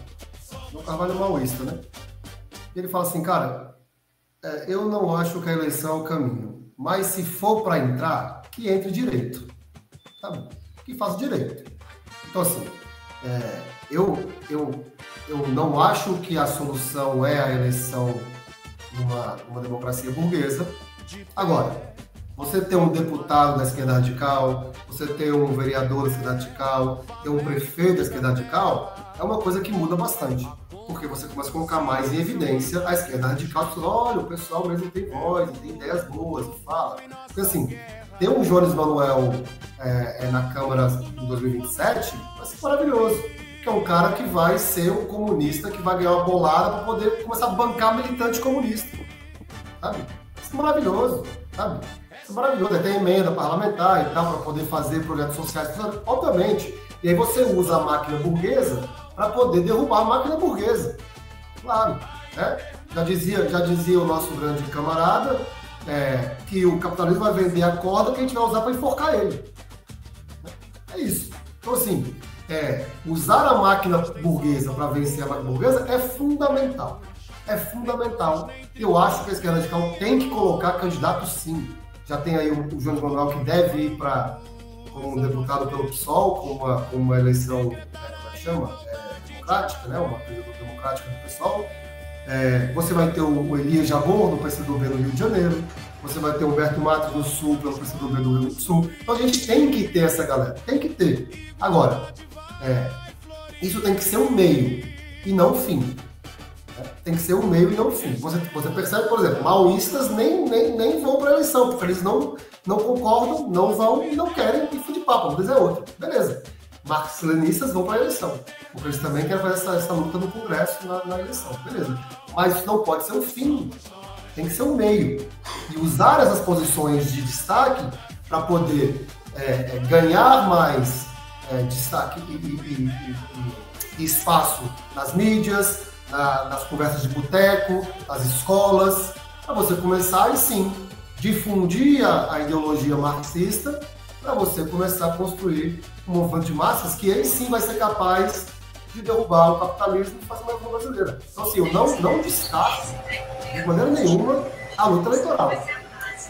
João Carvalho é maoísta, né? E ele fala assim, cara, eu não acho que a eleição é o caminho, mas se for para entrar, que entre direito, sabe? Que faça direito. Então, assim, eu não acho que a solução é a eleição numa democracia burguesa. Agora, você ter um deputado da esquerda radical, você ter um vereador da esquerda radical, ter um prefeito da esquerda radical, é uma coisa que muda bastante. Porque você começa a colocar mais em evidência a esquerda radical. Você fala, olha, o pessoal mesmo tem voz, tem ideias boas, fala. Porque assim, ter um Jones Manuel na Câmara em 2027 vai ser maravilhoso. Que é um cara que vai ser um comunista, que vai ganhar uma bolada para poder começar a bancar militante comunista. Sabe? Isso é maravilhoso, sabe? Isso é maravilhoso. Tem emenda parlamentar e tal, para poder fazer projetos sociais, obviamente. E aí você usa a máquina burguesa para poder derrubar a máquina burguesa. Claro, né? Já dizia o nosso grande camarada que o capitalismo vai vender a corda que a gente vai usar para enforcar ele. É isso. Então, assim, usar a máquina burguesa para vencer a máquina burguesa é fundamental. É fundamental. Eu acho que a esquerda radical tem que colocar candidato, sim. Já tem aí o Jones Manuel que deve ir como deputado pelo PSOL, com uma eleição, como é que chama? Democrática, né? Uma coisa democrática do PSOL. Você vai ter o Elias Jabor, do PCdoB no Rio de Janeiro. Você vai ter o Humberto Matos do Sul, pelo PCdoB do Rio Grande do Sul. Então a gente tem que ter essa galera. Tem que ter. Agora, Isso tem que ser um meio e não um fim. Né? Tem que ser um meio e não um fim. Você percebe, por exemplo, maoístas nem vão para a eleição, porque eles não concordam, não vão e não querem, e fim de papo, vamos dizer outro. Beleza. Marxistas-leninistas vão para a eleição, porque eles também querem fazer essa luta no Congresso, na eleição. Beleza. Mas isso não pode ser um fim, tem que ser um meio. E usar essas posições de destaque para poder ganhar mais destaque e espaço nas mídias, nas conversas de boteco, nas escolas, para você começar, e sim, difundir a ideologia marxista, para você começar a construir um movimento de massas que aí sim vai ser capaz de derrubar o capitalismo e fazer uma reforma brasileira. Então, assim, eu não descarto, de maneira nenhuma, a luta eleitoral.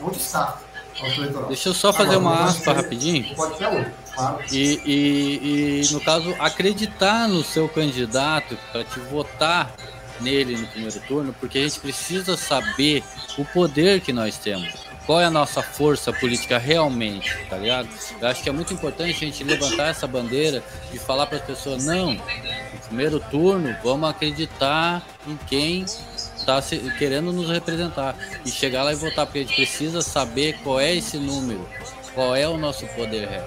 Não descarto a luta eleitoral. Deixa eu só fazer uma aspa rapidinho. Pode ser outra, claro. E, no caso, acreditar no seu candidato para te votar nele no primeiro turno, porque a gente precisa saber o poder que nós temos. Qual é a nossa força política realmente, tá ligado? Eu acho que é muito importante a gente levantar essa bandeira e falar para as pessoas, não, no primeiro turno vamos acreditar em quem está querendo nos representar e chegar lá e votar, porque a gente precisa saber qual é esse número, qual é o nosso poder real.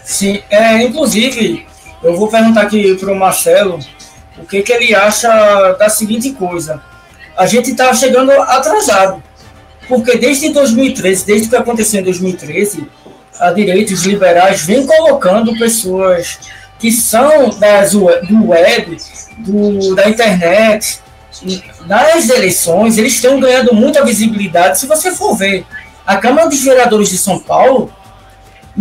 Sim, inclusive, eu vou perguntar aqui para o Marcelo o que ele acha da seguinte coisa. A gente está chegando atrasado. Porque desde 2013, desde o que aconteceu em 2013, a direita e os liberais vêm colocando pessoas que são do web, da internet, nas eleições. Eles estão ganhando muita visibilidade. Se você for ver a Câmara dos Vereadores de São Paulo,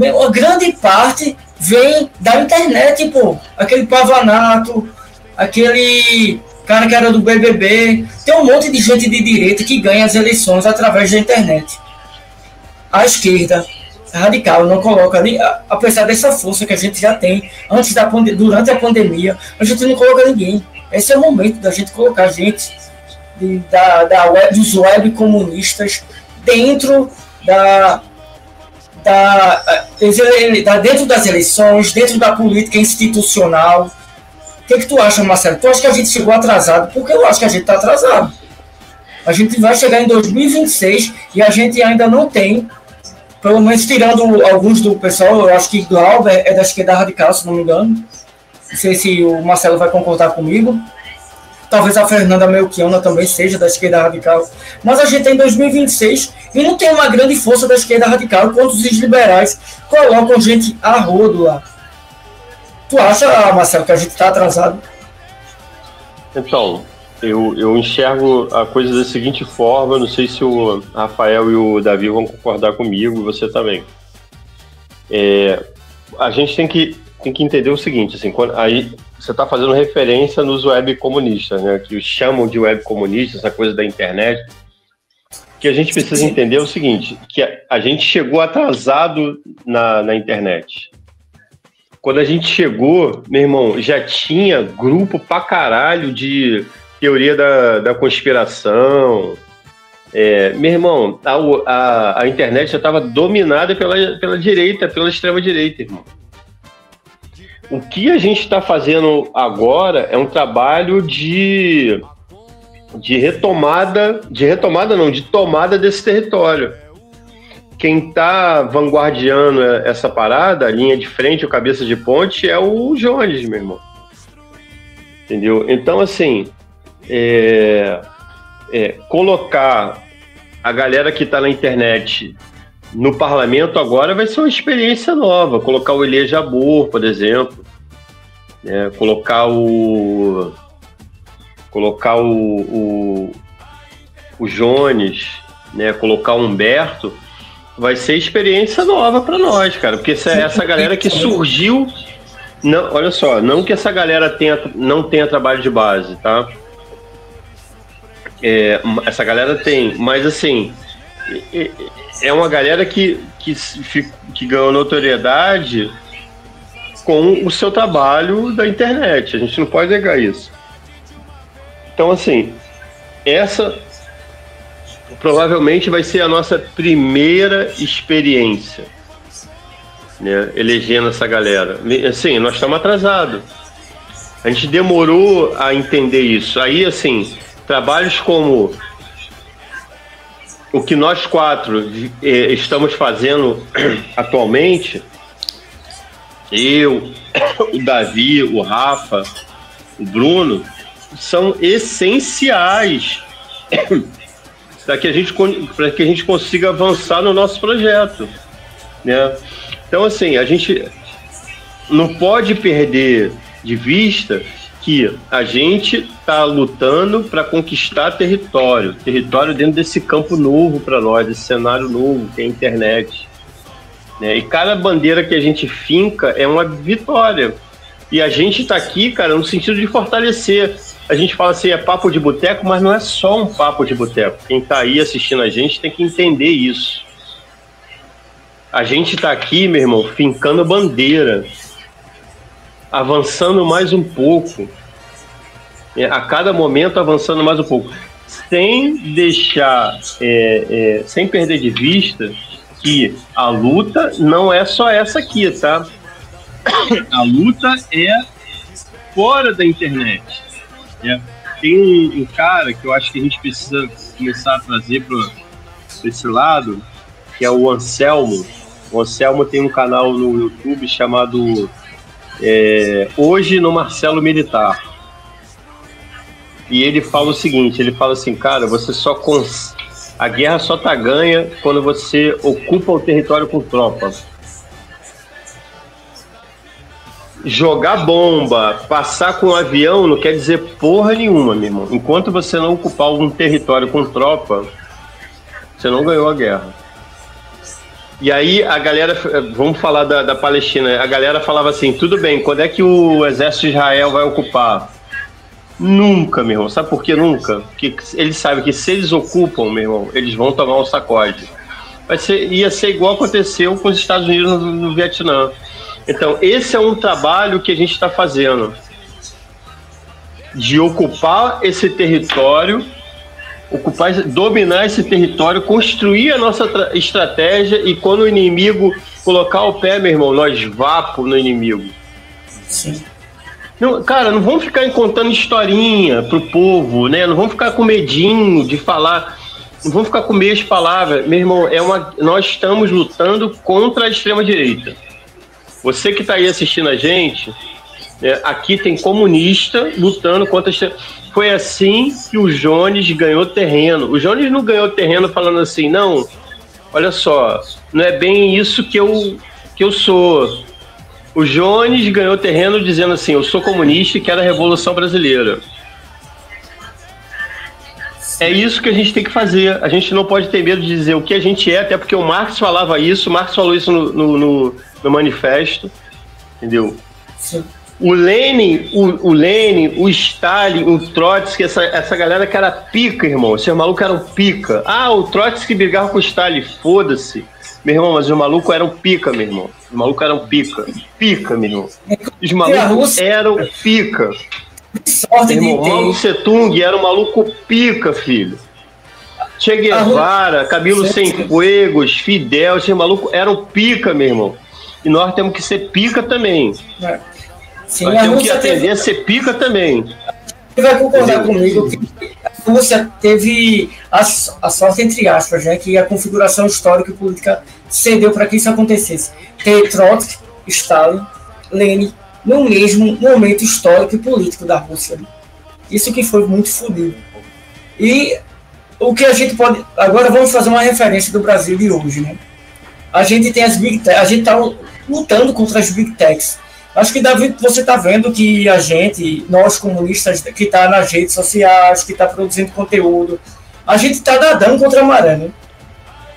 a grande parte vem da internet, pô. Aquele Pavanato, aquele cara que era do BBB, tem um monte de gente de direita que ganha as eleições através da internet. A esquerda radical não coloca ali, apesar dessa força que a gente já tem durante a pandemia, a gente não coloca ninguém. Esse é o momento da gente colocar gente dos web comunistas dentro dentro das eleições, dentro da política institucional. O que tu acha, Marcelo? Tu acha que a gente chegou atrasado? Porque eu acho que a gente está atrasado. A gente vai chegar em 2026 e a gente ainda não tem, pelo menos tirando alguns do pessoal, eu acho que Glauber é da esquerda radical, se não me engano. Não sei se o Marcelo vai concordar comigo. Talvez a Fernanda Melchiona também seja da esquerda radical. Mas a gente tem 2026 e não tem uma grande força da esquerda radical, enquanto os liberais colocam gente a rodo lá. Tu acha, Marcelo, que a gente está atrasado? Então, eu enxergo a coisa da seguinte forma, não sei se o Rafael e o Davi vão concordar comigo, e você também. A gente tem que entender o seguinte, assim, aí você está fazendo referência nos web comunistas, né, que chamam de web comunistas, essa coisa da internet, que a gente precisa entender o seguinte, que a gente chegou atrasado na internet. Quando a gente chegou, meu irmão, já tinha grupo pra caralho de teoria da conspiração. Meu irmão, a internet já estava dominada pela direita, pela extrema-direita, irmão. O que a gente está fazendo agora é um trabalho de tomada desse território. Quem está vanguardiando essa parada, a linha de frente, o cabeça de ponte, é o Jones, meu irmão. Entendeu? Então, assim, colocar a galera que está na internet no parlamento agora vai ser uma experiência nova. Colocar o Elie Jabbour, por exemplo, né? Colocar o Jones, né? Colocar o Humberto, vai ser experiência nova para nós, cara, porque essa galera que surgiu, não, olha só, não que essa galera não tenha trabalho de base, tá? Essa galera tem, mas assim, é uma galera que ganhou notoriedade com o seu trabalho da internet, a gente não pode negar isso. Então, assim, essa provavelmente vai ser a nossa primeira experiência, né, elegendo essa galera. Assim, nós estamos atrasados. A gente demorou a entender isso. Aí, assim, trabalhos como o que nós 4 estamos fazendo atualmente, eu, o Davi, o Rafa, o Bruno, são essenciais para que a gente consiga avançar no nosso projeto, né? Então, assim, a gente não pode perder de vista que a gente está lutando para conquistar território dentro desse campo novo para nós, esse cenário novo que é a internet, né? E cada bandeira que a gente finca é uma vitória. E a gente está aqui, cara, no sentido de fortalecer. A gente fala assim, é papo de boteco, mas não é só um papo de boteco. Quem está aí assistindo a gente tem que entender isso. A gente está aqui, meu irmão, fincando bandeira, avançando mais um pouco, a cada momento avançando mais um pouco, sem deixar, sem perder de vista que a luta não é só essa aqui, tá? A luta é fora da internet. Tem um cara que eu acho que a gente precisa começar a trazer para esse lado, que é o Anselmo. O Anselmo tem um canal no YouTube chamado Hoje no Marcelo Militar. E ele fala o seguinte, ele fala assim, cara, a guerra só tá ganha quando você ocupa o território com tropa. Jogar bomba, passar com um avião não quer dizer porra nenhuma, meu irmão. Enquanto você não ocupar algum território com tropa, você não ganhou a guerra. E aí a galera, vamos falar da Palestina, a galera falava assim, tudo bem, quando é que o exército de Israel vai ocupar? Nunca, meu irmão. Sabe por que nunca? Porque eles sabem que se eles ocupam, meu irmão, eles vão tomar um sacode. Ia ser igual aconteceu com os Estados Unidos no Vietnã. Então, esse é um trabalho que a gente está fazendo, de ocupar esse território, dominar esse território, construir a nossa estratégia e quando o inimigo colocar o pé, meu irmão, nós vapo no inimigo. Sim. Não, cara, não vamos ficar contando historinha pro povo, né? Não vamos ficar com medinho de falar, não vamos ficar com medo de palavras. Meu irmão, nós estamos lutando contra a extrema-direita. Você que está aí assistindo a gente, aqui tem comunista lutando contra a extrema-direita. Foi assim que o Jones ganhou terreno. O Jones não ganhou terreno falando assim, não, olha só, não é bem isso que eu sou. O Jones ganhou terreno dizendo assim, eu sou comunista e quero a Revolução Brasileira. É isso que a gente tem que fazer. A gente não pode ter medo de dizer o que a gente é, até porque o Marx falava isso, o Marx falou isso no manifesto, entendeu? Sim. O Lenin, o Stalin, o Trotsky, essa galera que era pica, irmão. Esses malucos eram pica. Ah, o Trotsky brigava com o Stalin, foda-se. Meu irmão, mas os malucos eram pica, meu irmão. Os malucos eram pica. Pica, meu irmão. Os malucos eram pica. Meu irmão, Mao Tse Tung era um maluco pica, filho. Che Guevara, Camilo Cienfuegos, Fidel, esses malucos eram pica, meu irmão. E nós temos que ser pica também. Sim, nós temos que aprender a ser pica também. Você vai concordar comigo que a Rússia teve a sorte, entre aspas, né, que a configuração histórica e política cedeu para que isso acontecesse. Ter Trotsky, Stalin, Lenin, no mesmo momento histórico e político da Rússia. Isso que foi muito fodido. E o que a gente pode... Agora vamos fazer uma referência do Brasil de hoje, né? A gente tem as Big Techs, a gente está lutando contra as Big Techs. Acho que, Davi, você está vendo que nós comunistas, que está nas redes sociais, que está produzindo conteúdo, a gente está nadando contra a maré, né?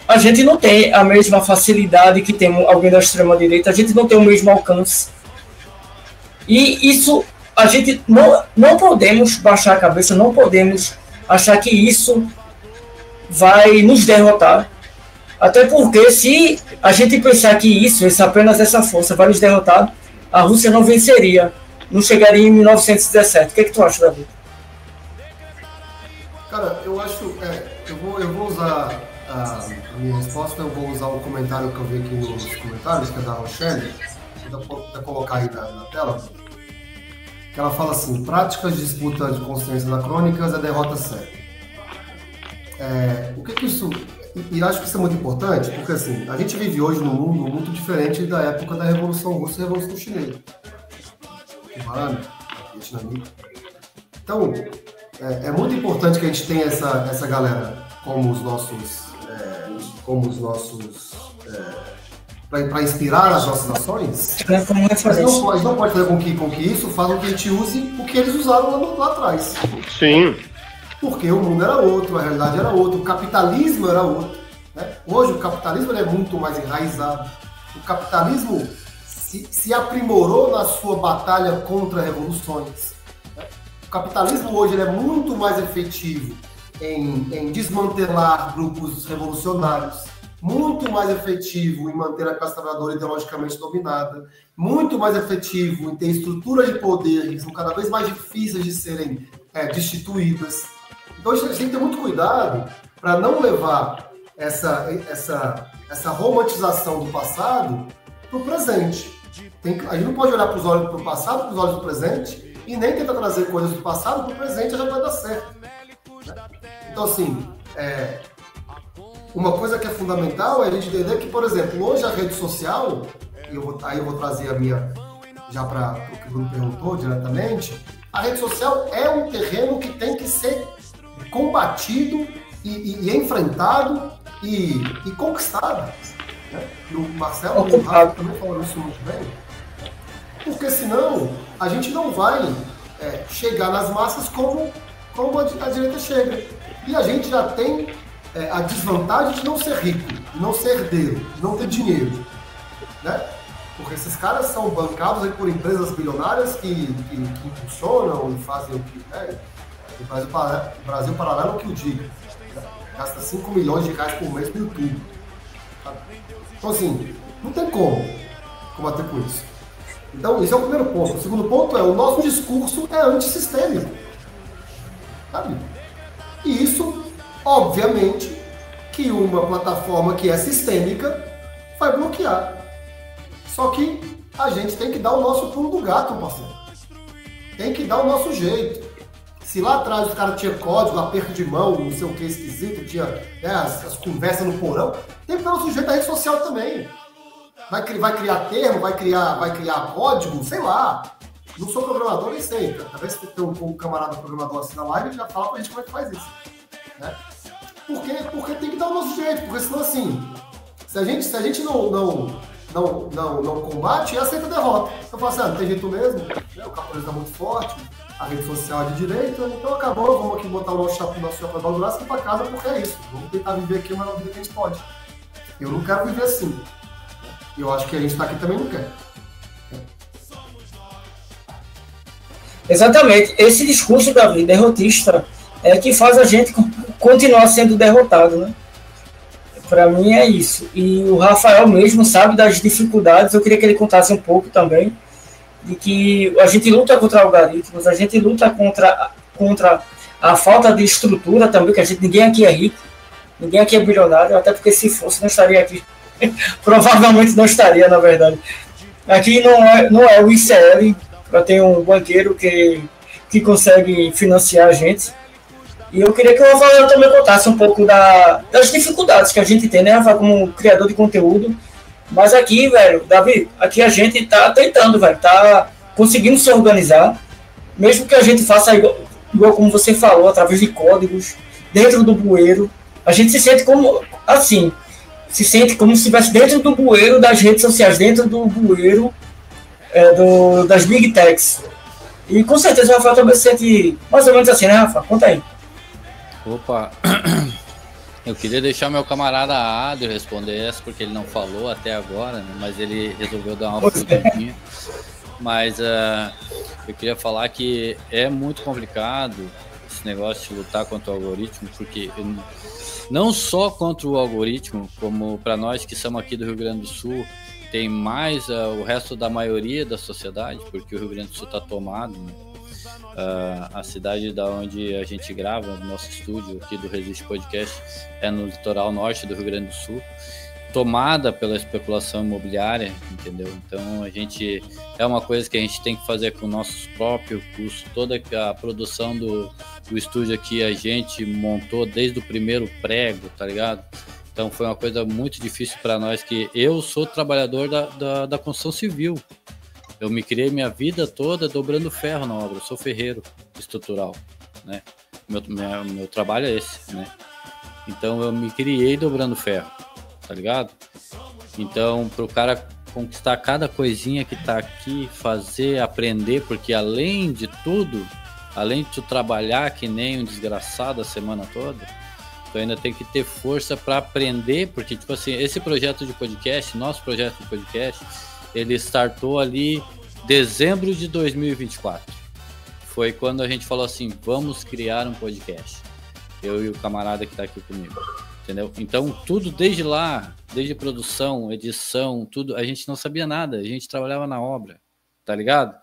A gente não tem a mesma facilidade que tem alguém da extrema-direita, a gente não tem o mesmo alcance. E isso, a gente não podemos baixar a cabeça, não podemos achar que isso vai nos derrotar. Até porque se a gente pensar que apenas essa força vai nos derrotar, a Rússia não venceria, não chegaria em 1917. O que é que tu acha, Davi? Cara, eu acho, eu vou usar a minha resposta, eu vou usar o comentário que eu vi aqui nos comentários, que é da Rochelle, vou colocar aí na tela, que ela fala assim: práticas de disputa de consciência anacrônicas é derrota certa. O que isso... E acho que isso é muito importante, porque assim, a gente vive hoje num mundo muito diferente da época da Revolução Russa e da Revolução Chinesa. Cubana, vietnamita. Então, é muito importante que a gente tenha essa galera como os nossos para inspirar as nossas ações. Mas não pode fazer com que isso faça com que a gente use o que eles usaram lá atrás. Sim. Porque o mundo era outro, a realidade era outra, o capitalismo era outro. Né? Hoje o capitalismo é muito mais enraizado. O capitalismo se aprimorou na sua batalha contra revoluções. Né? O capitalismo hoje é muito mais efetivo em desmantelar grupos revolucionários, muito mais efetivo em manter a classe trabalhadora ideologicamente dominada, muito mais efetivo em ter estruturas de poder que são cada vez mais difíceis de serem destituídas. Então a gente tem que ter muito cuidado para não levar essa romantização do passado para o presente. A gente não pode olhar para o passado, para os olhos do presente, e nem tentar trazer coisas do passado para o presente, já vai dar certo. Né? Então, assim, uma coisa que é fundamental é a gente entender que, por exemplo, hoje a rede social, aí eu vou trazer a minha, já para o que o Bruno perguntou diretamente, a rede social é um terreno que tem que ser combatido e enfrentado e conquistado. Né? E o Marcelo e o Rafa também falaram isso muito bem, porque senão a gente não vai chegar nas massas como a direita chega. E a gente já tem a desvantagem de não ser rico, de não ser herdeiro, de não ter dinheiro. Né? Porque esses caras são bancados aí por empresas bilionárias que impulsionam e fazem o que... O Brasil Paralelo é o que o diga. Gasta 5 milhões de reais por mês no YouTube. Sabe? Então, assim, não tem como combater com isso. Então, esse é o primeiro ponto. O segundo ponto é: o nosso discurso é antissistêmico. Sabe? E isso, obviamente, que uma plataforma que é sistêmica vai bloquear. Só que a gente tem que dar o nosso pulo do gato, parceiro. Tem que dar o nosso jeito. Se lá atrás os caras tinham código, aperto de mão, não sei o que esquisito, tinha as conversas no porão, tem que dar o nosso jeito da rede social também. Vai criar termo, vai criar código, sei lá. Não sou programador, nem sei. Talvez se tem um camarada programador assim na live, ele já fala pra gente como é que faz isso. Né? Porque tem que dar o nosso jeito, porque senão assim, se a gente não combate, aceita a derrota. Eu falo assim, não tem jeito mesmo, né? O capitalismo é muito forte, a rede social é de direita, então acabou, vamos aqui botar o nosso chapéu do braço e ir pra casa, porque é isso. Vamos tentar viver aqui uma vida que a gente pode. Eu não quero viver assim. E eu acho que a gente tá aqui também não quer. Exatamente. Esse discurso, Davi, derrotista, é que faz a gente continuar sendo derrotado, né? Para mim é isso. E o Rafael mesmo sabe das dificuldades. Eu queria que ele contasse um pouco também de que a gente luta contra algoritmos, a gente luta contra a falta de estrutura também, que ninguém aqui é rico, ninguém aqui é bilionário, até porque se fosse não estaria aqui. Provavelmente não estaria, na verdade. Aqui não é o ICL, para ter um banqueiro que consegue financiar a gente. E eu queria que o Rafael também contasse um pouco das dificuldades que a gente tem, né, Rafael, como criador de conteúdo. Mas aqui, velho, Davi, aqui a gente tá tentando, velho, tá conseguindo se organizar, mesmo que a gente faça igual como você falou, através de códigos, dentro do bueiro. A gente se sente como se estivesse dentro do bueiro das redes sociais, dentro do bueiro das Big Techs. E com certeza o Rafael também se sente mais ou menos assim, né, Rafa? Conta aí. Opa, eu queria deixar meu camarada Adrio responder essa, porque ele não falou até agora, né? Mas ele resolveu dar uma fugidinha. Mas eu queria falar que é muito complicado esse negócio de lutar contra o algoritmo, porque não só contra o algoritmo, como para nós que somos aqui do Rio Grande do Sul, tem mais o resto da maioria da sociedade, porque o Rio Grande do Sul está tomado, né? A cidade da onde a gente grava, o nosso estúdio aqui do Resiste Podcast, é no litoral norte do Rio Grande do Sul, tomada pela especulação imobiliária, entendeu? Então é uma coisa que a gente tem que fazer com nossos próprios custos. Toda a produção do estúdio aqui a gente montou desde o primeiro prego, tá ligado? Então foi uma coisa muito difícil para nós, que eu sou trabalhador da construção civil. Eu me criei minha vida toda dobrando ferro na obra. Eu sou ferreiro estrutural, né? Meu trabalho é esse, né? Então eu me criei dobrando ferro, tá ligado? Então, pro cara conquistar cada coisinha que tá aqui, fazer, aprender, porque além de tudo, além de tu trabalhar que nem um desgraçado a semana toda, tu ainda tem que ter força para aprender, porque, tipo assim, esse projeto de podcast, nosso projeto de podcast, ele startou ali dezembro de 2024. Foi quando a gente falou assim, vamos criar um podcast. Eu e o camarada que tá aqui comigo, entendeu? Então, tudo desde lá, desde produção, edição, tudo, a gente não sabia nada, a gente trabalhava na obra, tá ligado?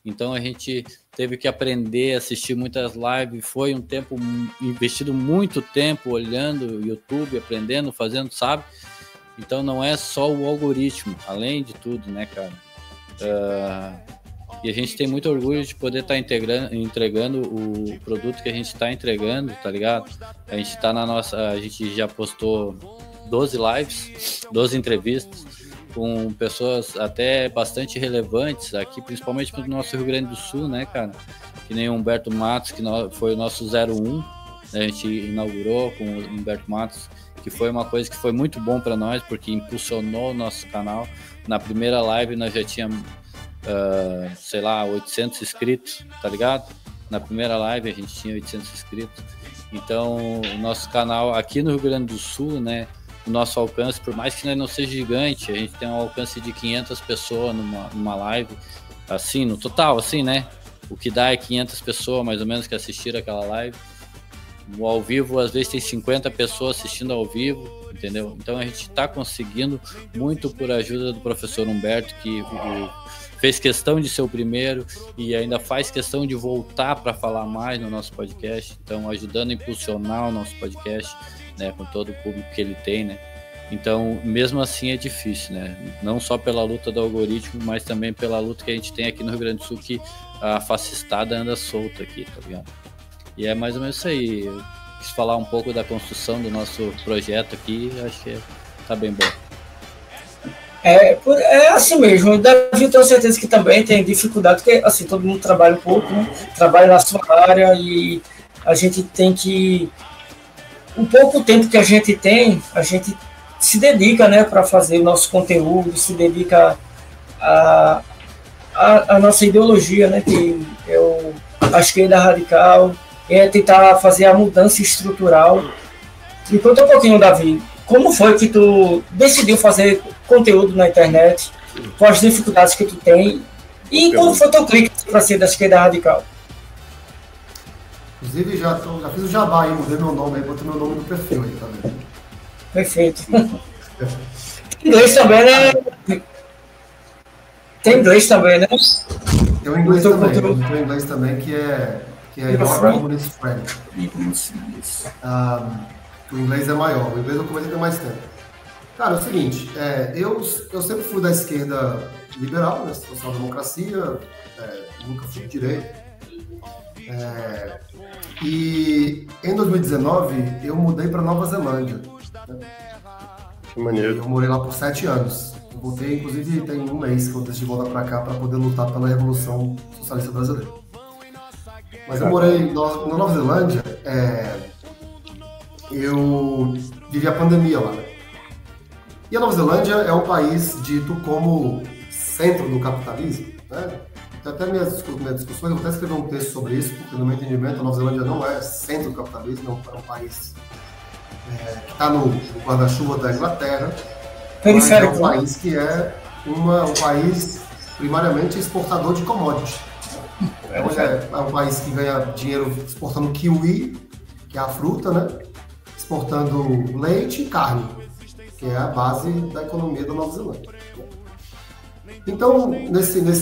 Então, a gente teve que aprender, assistir muitas lives, foi um tempo, investido muito tempo olhando o YouTube, aprendendo, fazendo, sabe? Então não é só o algoritmo, além de tudo, né, cara? E a gente tem muito orgulho de poder estar entregando o produto que a gente está entregando, tá ligado? A gente tá a gente já postou 12 lives, 12 entrevistas com pessoas até bastante relevantes aqui, principalmente no nosso Rio Grande do Sul, né, cara? Que nem o Humberto Matos, que foi o nosso 01, né? A gente inaugurou com o Humberto Matos, que foi uma coisa que foi muito bom para nós, porque impulsionou o nosso canal. Na primeira live nós já tínhamos, 800 inscritos, tá ligado? Na primeira live a gente tinha 800 inscritos. Então, o nosso canal aqui no Rio Grande do Sul, né, o nosso alcance, por mais que não seja gigante, a gente tem um alcance de 500 pessoas numa live, assim, no total, assim, né? O que dá é 500 pessoas, mais ou menos, que assistiram aquela live. O ao vivo, às vezes, tem 50 pessoas assistindo ao vivo, entendeu? Então, a gente está conseguindo muito por ajuda do professor Humberto, que fez questão de ser o primeiro e ainda faz questão de voltar para falar mais no nosso podcast. Então, ajudando a impulsionar o nosso podcast, né, com todo o público que ele tem, né? Então, mesmo assim é difícil, né? Não só pela luta do algoritmo, mas também pela luta que a gente tem aqui no Rio Grande do Sul, que a fascistada anda solta aqui, tá ligado? E é mais ou menos isso aí. Eu quis falar um pouco da construção do nosso projeto aqui, acho que tá bem bom. É assim mesmo. O Davi, eu tenho certeza que também tem dificuldade, porque assim, todo mundo trabalha um pouco, né? Trabalha na sua área e a gente tem que... O pouco tempo que a gente tem, a gente se dedica, né, para fazer o nosso conteúdo, se dedica a nossa ideologia, né, que é a esquerda radical, é tentar fazer a mudança estrutural. Me conta um pouquinho, Davi, como foi que tu decidiu fazer conteúdo na internet, quais as dificuldades que tu tem e como foi teu clique para ser da esquerda radical? Inclusive, já fiz o jabá aí, mudei meu nome aí, botei meu nome no perfil aí também. Perfeito. Inglês também, né? Tem inglês também, né? Tem o inglês também, tem o inglês também que é Your Communist Friend. O inglês é maior, o inglês eu comecei a ter mais tempo. Cara, é o seguinte, eu sempre fui da esquerda liberal, né? Social-democracia, nunca fui de direita. E em 2019 eu mudei para Nova Zelândia. Né? Que maneiro. Eu morei lá por 7 anos. Eu voltei, inclusive, tem um mês que eu decidi voltar para cá para poder lutar pela Revolução Socialista Brasileira. Mas eu morei na Nova Zelândia, eu vivi a pandemia lá, né? E a Nova Zelândia é um país dito como centro do capitalismo, né? Até minhas discussões, eu vou até escrever um texto sobre isso, porque no meu entendimento a Nova Zelândia não é centro do capitalismo, é um país que está no guarda-chuva da Inglaterra, mas é um país que é um país primariamente exportador de commodities. É um país que ganha dinheiro exportando kiwi, que é a fruta, né? Exportando leite e carne, que é a base da economia da Nova Zelândia. Então, nesse minha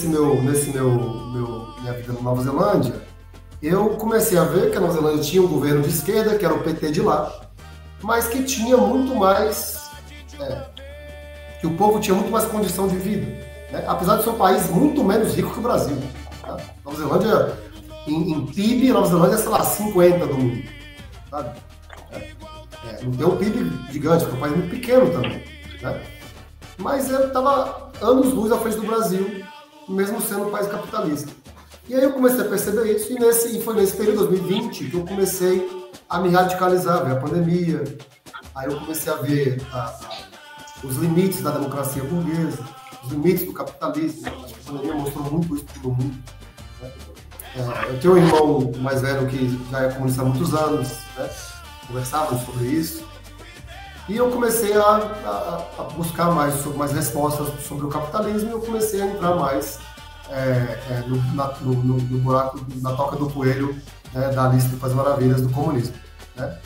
vida na Nova Zelândia, eu comecei a ver que a Nova Zelândia tinha um governo de esquerda, que era o PT de lá, mas que tinha muito mais, que o povo tinha muito mais condição de vida, né? Apesar de ser um país muito menos rico que o Brasil. Tá? Nova Zelândia, em PIB, Nova Zelândia é, sei lá, 50 do mundo, sabe? Não tem um PIB gigante, é um país muito pequeno também, né? Mas eu estava anos-luz à frente do Brasil, mesmo sendo um país capitalista. E aí eu comecei a perceber isso, e foi nesse período, 2020, que eu comecei a me radicalizar, ver a pandemia, aí eu comecei a ver os limites da democracia burguesa, os limites do capitalismo. Acho que a pandemia mostrou muito isso para todo mundo, né? Eu tenho um irmão mais velho que já é comunista há muitos anos, né? Conversávamos sobre isso, e eu comecei a buscar mais respostas sobre o capitalismo, e eu comecei a entrar mais no buraco, na toca do coelho, né, da lista das maravilhas do comunismo, né?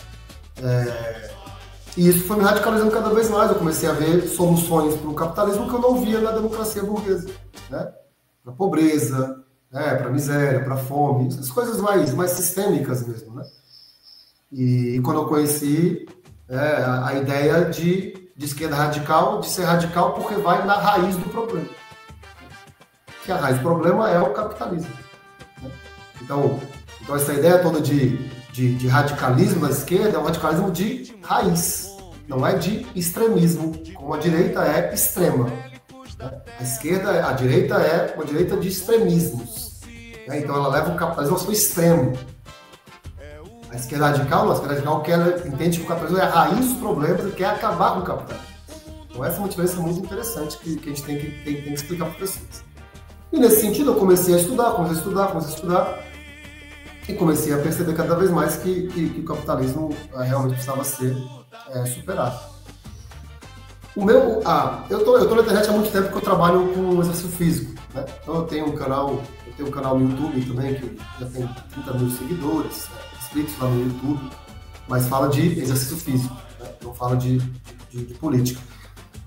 E isso foi me radicalizando cada vez mais. Eu comecei a ver soluções para o capitalismo que eu não via na democracia burguesa, né? Para a pobreza, né? Para a miséria, para a fome, essas coisas mais sistêmicas mesmo, né? E quando eu conheci a ideia de esquerda radical, de ser radical porque vai na raiz do problema. Que a raiz do problema é o capitalismo, né? Então essa ideia toda de radicalismo da esquerda é um radicalismo de raiz, não é de extremismo, como a direita é extrema, né? A direita é uma direita de extremismos, né? Então ela leva o capitalismo ao seu extremo. A esquerda radical entende que o capitalismo é a raiz dos problemas e quer acabar com o capitalismo. Então essa é uma diferença muito interessante que a gente tem que explicar para as pessoas. E nesse sentido eu comecei a estudar, e comecei a perceber cada vez mais que o capitalismo realmente precisava ser superado. Eu tô na internet há muito tempo que eu trabalho com exercício físico, né? Então eu tenho um canal no YouTube também, que já tem 30 mil seguidores, inscritos lá no YouTube, mas fala de exercício físico, né? Não fala de política.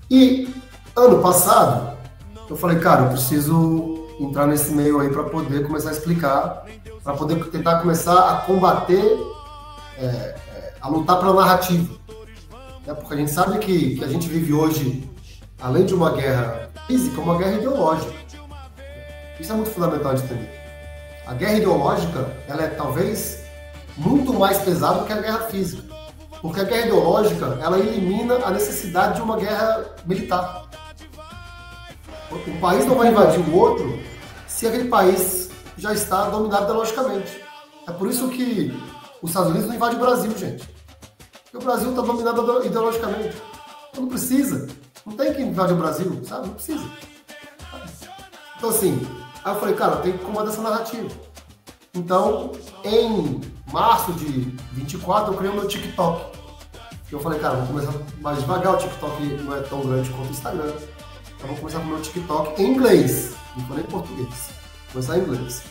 E ano passado eu falei, cara, eu preciso entrar nesse meio aí para poder começar a explicar, para poder tentar começar a combater, a lutar pela narrativa, né? Porque a gente sabe que a gente vive hoje, além de uma guerra física, uma guerra ideológica. Isso é muito fundamental de entender. A guerra ideológica, ela é talvez muito mais pesada do que a guerra física, porque a guerra ideológica, ela elimina a necessidade de uma guerra militar. O país não vai invadir o outro se aquele país já está dominado ideologicamente. É por isso que os Estados Unidos não invadem o Brasil, gente. Porque o Brasil está dominado ideologicamente. Então não precisa. Não tem que invadir o Brasil, sabe? Não precisa. Então assim, aí eu falei, cara, tem que combater essa narrativa. Então, em março de 24, eu criei o meu TikTok. Eu falei, cara, vou começar mais devagar, o TikTok não é tão grande quanto o Instagram. Então vou começar com o meu TikTok em inglês. Não falei em português. Vou começar em inglês.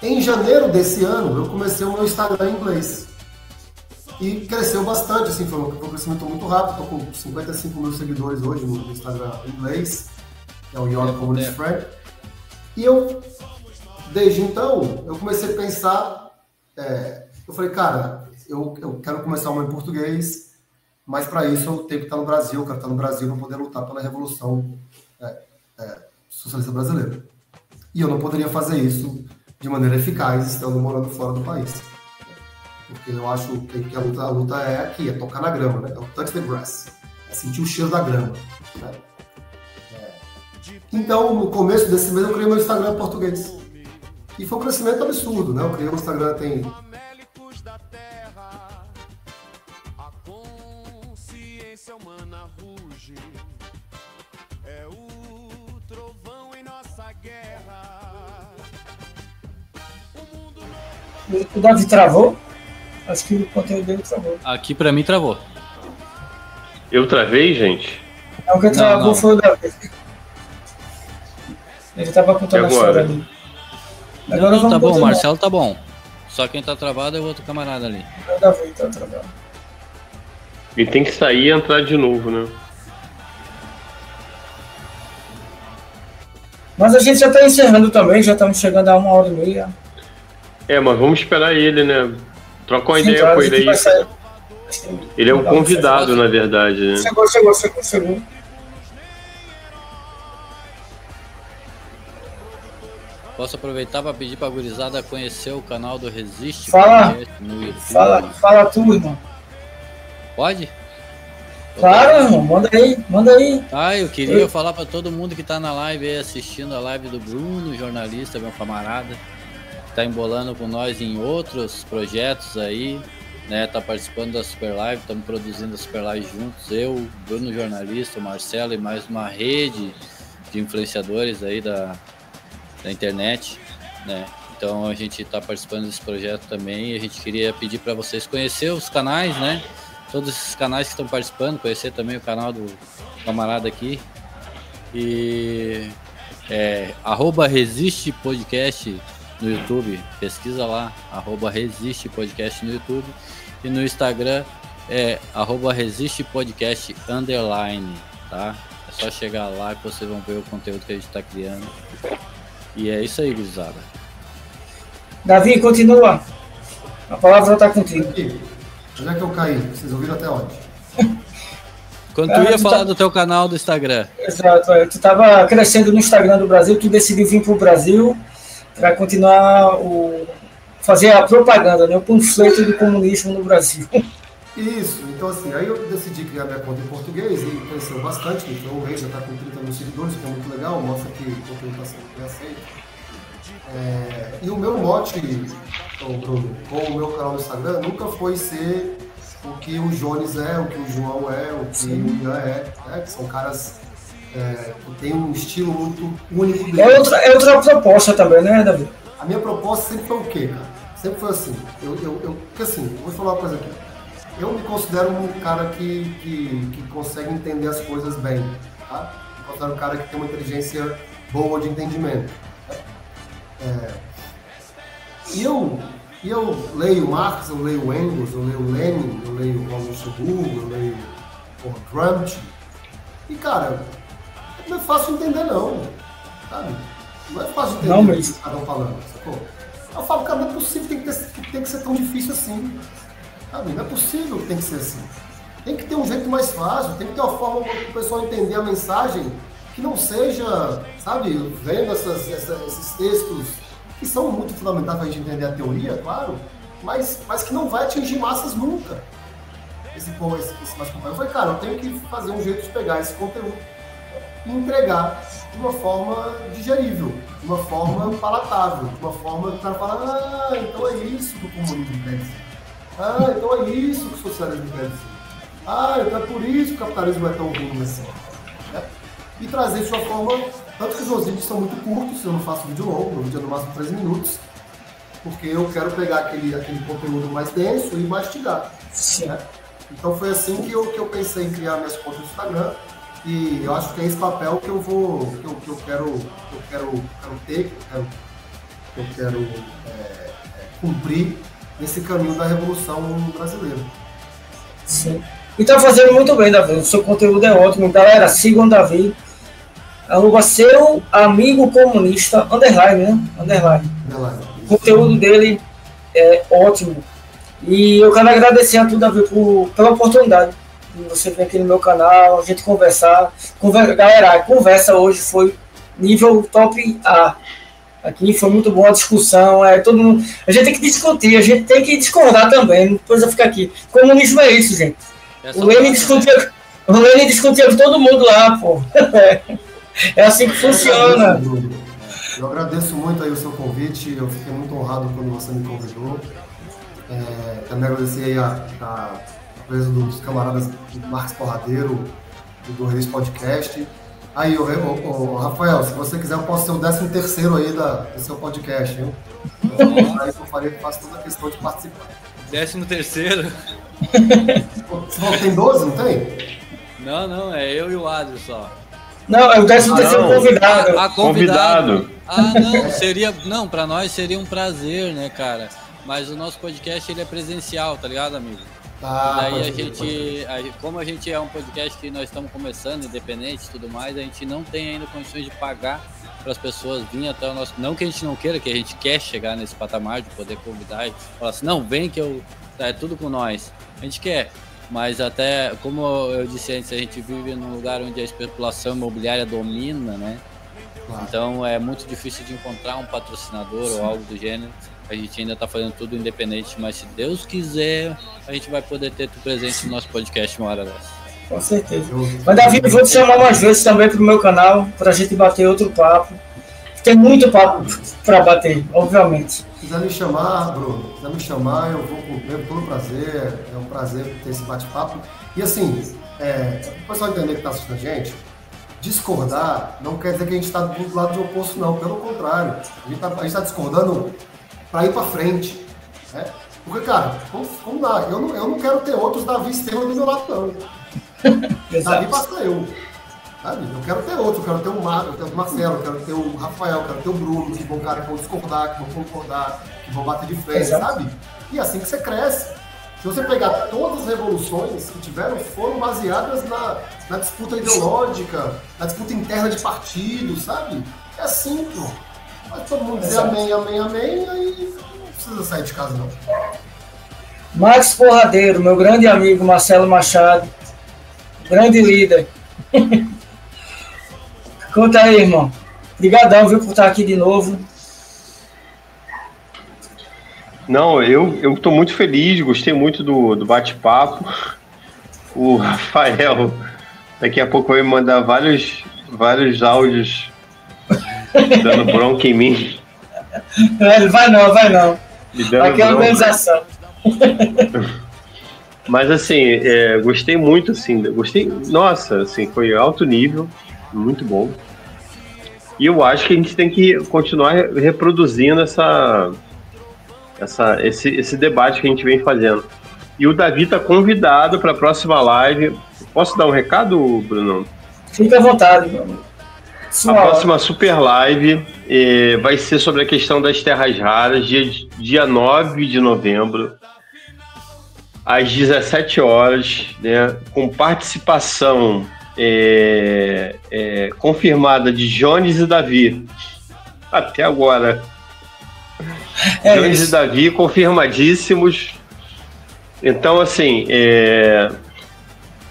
Em janeiro desse ano, eu comecei o meu Instagram em inglês. E cresceu bastante, assim, foi um crescimento muito rápido. Estou com 55 mil seguidores hoje no Instagram em inglês, que é o Your Communist Friend. E eu, desde então, eu comecei a pensar, eu falei, cara, eu quero começar o meu em português, mas para isso eu tenho que estar no Brasil, eu quero estar no Brasil para poder lutar pela Revolução Socialista Brasileira. E eu não poderia fazer isso de maneira eficaz estando morando fora do país. Porque eu acho que a luta é aqui, é tocar na grama, né? É o touch the grass, é sentir o cheiro da grama, né? Então, no começo desse mês, eu criei meu Instagram em português. E foi um crescimento absurdo, né? Eu criei o Instagram tem... O Davi travou? Acho que o conteúdo dele travou. Aqui pra mim travou. Eu travei, gente? Não, quem travou foi o Davi. Ele tava contando a história ali. Agora não, tá bom, o Marcelo tá bom. Só quem tá travado é o outro camarada ali. O Davi tá travado. Ele tem que sair e entrar de novo, né? Mas a gente já tá encerrando também, já estamos chegando a 1h30. Mas vamos esperar ele, né? Troca uma ideia claro, com ele aí. Ele é um convidado, na verdade, né? Chegou. Posso aproveitar para pedir para a gurizada conhecer o canal do Resiste no YouTube. Fala tu, irmão. Pode? Claro, irmão, manda aí. Eu queria falar para todo mundo que tá na live aí, assistindo a live do Bruno, jornalista, meu camarada, que tá embolando com nós em outros projetos aí, né? Tá participando da Super Live, estamos produzindo a Super Live juntos, eu, Bruno, jornalista, o Marcelo e mais uma rede de influenciadores aí da internet, né? Então a gente tá participando desse projeto também e a gente queria pedir para vocês conhecer os canais, né? Todos esses canais que estão participando, conhecer também o canal do camarada aqui. E @Resiste Podcast no YouTube, pesquisa lá, @Resiste Podcast no YouTube. E no Instagram @Resiste Podcast _, tá? É só chegar lá que vocês vão ver o conteúdo que a gente está criando. E é isso aí, gurizada. Davi, continua. A palavra está contigo. Onde é que eu caí? Vocês ouviram até onde? Quando tu ia falar do teu canal do Instagram. Exato, tu estava crescendo no Instagram do Brasil, tu decidiu vir para o Brasil para continuar fazer a propaganda, né? O panfleto do comunismo no Brasil. Isso, então assim, aí eu decidi criar minha conta em português e cresceu bastante, então o Rei já está com 30 mil seguidores, que é muito legal, mostra que o conteúdo está sendo bem aceito. E o meu mote, Bruno, com o meu canal no Instagram nunca foi ser o que o Jones é, o que o João é, o que o Ian né? Que são caras que têm um estilo muito único deles. É outra proposta também, né, Davi? A minha proposta sempre foi o quê, cara? Sempre foi assim, porque assim, vou falar uma coisa aqui. Eu me considero um cara que consegue entender as coisas bem, tá? Eu considero um cara que tem uma inteligência boa de entendimento. E eu leio Marx, eu leio Engels, eu leio Lenin, eu leio Luxemburgo, eu leio Gramsci. E, cara, não é fácil entender, não. Sabe? Não é fácil entender o que eles estavam falando, sacou? Eu falo, cara, não é possível, tem que ser tão difícil assim. Sabe? Não é possível que tem que ser assim. Tem que ter um jeito mais fácil, tem que ter uma forma para o pessoal entender a mensagem que não seja, sabe, vendo esses textos que são muito fundamentais para a gente entender a teoria, claro, mas que não vai atingir massas nunca. Esse mais complexo. Eu falei, cara, eu tenho que fazer um jeito de pegar esse conteúdo e entregar de uma forma digerível, de uma forma palatável, de uma forma que o cara fala, então é isso que o comunismo quer dizer. Então é isso que o socialismo quer dizer. Então é por isso que o capitalismo é tão ruim assim. Né? E trazer isso de uma forma, tanto que os meus vídeos são muito curtos, eu não faço vídeo longo, meu vídeo é no máximo 3 minutos, porque eu quero pegar aquele conteúdo mais denso e mastigar. Né? Então foi assim que eu pensei em criar minhas contas no Instagram, e eu acho que é esse papel que eu quero ter, que eu quero cumprir nesse caminho da revolução brasileira. Sim. E tá fazendo muito bem, Davi. O seu conteúdo é ótimo. Galera, sigam o Davi. @seu amigo comunista, _, né? O conteúdo dele é ótimo. E eu quero agradecer a tu, Davi, pela oportunidade de você vir aqui no meu canal, a gente conversar. Galera, a conversa hoje foi nível top A. Aqui foi muito boa a discussão, todo mundo, a gente tem que discutir, a gente tem que discordar também, não precisa ficar aqui. Comunismo é isso, gente. O Lenin discutia com todo mundo lá, pô. É assim que funciona. Eu agradeço muito aí o seu convite, eu fiquei muito honrado quando você me convidou. Também agradecer aí a presença dos camaradas do Marcos Porradeiro e do Reis Podcast. Aí, Rafael, se você quiser, eu posso ser o 13º aí do seu podcast, viu? Aí eu faço toda a questão de participar. 13º? Você falou que tem 12, não tem? Não, é eu e o Adrio só. Não, é o 13º convidado. Convidado. Não, pra nós seria um prazer, né, cara? Mas o nosso podcast, ele é presencial, tá ligado, amigo? Daí como a gente é um podcast que nós estamos começando, independente e tudo mais, a gente não tem ainda condições de pagar para as pessoas virem até o nosso... Não que a gente não queira, que a gente quer chegar nesse patamar de poder convidar e falar assim, não, vem que é tudo com nós. A gente quer, mas até, como eu disse antes, a gente vive num lugar onde a especulação imobiliária domina, né? Claro. Então é muito difícil de encontrar um patrocinador ou algo do gênero. A gente ainda está fazendo tudo independente, mas se Deus quiser, a gente vai poder ter tu presente no nosso podcast uma hora dessa. Com certeza. Mas, Davi, eu vou te chamar mais vezes também para o meu canal, para a gente bater outro papo. Tem muito papo para bater, obviamente. Se quiser me chamar, Bruno, eu vou com todo prazer. É um prazer ter esse bate-papo. E assim, o pessoal entender que está assistindo a gente, discordar não quer dizer que a gente está do lado de oposto, não. Pelo contrário, a gente está discordando para ir para frente, né? Porque, cara, como dá? Eu não quero ter outros Davi Estevam do meu lado, não. Davi basta eu. Sabe? Eu quero ter outros, eu quero ter o Marcelo, eu quero ter o Rafael, eu quero ter o Bruno, que vão discordar, que vão concordar, que vão bater de frente, sabe? E é assim que você cresce. Se você pegar todas as revoluções que tiveram, foram baseadas na disputa ideológica, na disputa interna de partido, sabe? É assim, pô. Mas todo mundo dizer amém, amém, amém, aí não precisa sair de casa, não. Max Porradeiro, meu grande amigo Marcelo Machado, grande líder. Conta aí, irmão. Obrigadão, viu, por estar aqui de novo. Não, eu estou muito feliz, gostei muito do bate-papo. O Rafael, daqui a pouco vai me mandar vários áudios dando bronca em mim. Vai não. Aqui é a organização. Mas assim, gostei muito, assim, nossa, assim, foi alto nível, muito bom. E eu acho que a gente tem que continuar reproduzindo esse debate que a gente vem fazendo. E o Davi está convidado para a próxima live. Posso dar um recado, Bruno? Fica à vontade, meu amigo. A próxima super live vai ser sobre a questão das terras raras, dia 9 de novembro, às 17 horas, né, com participação confirmada de Jones e Davi. Até agora. Jones e Davi confirmadíssimos. Então, assim, é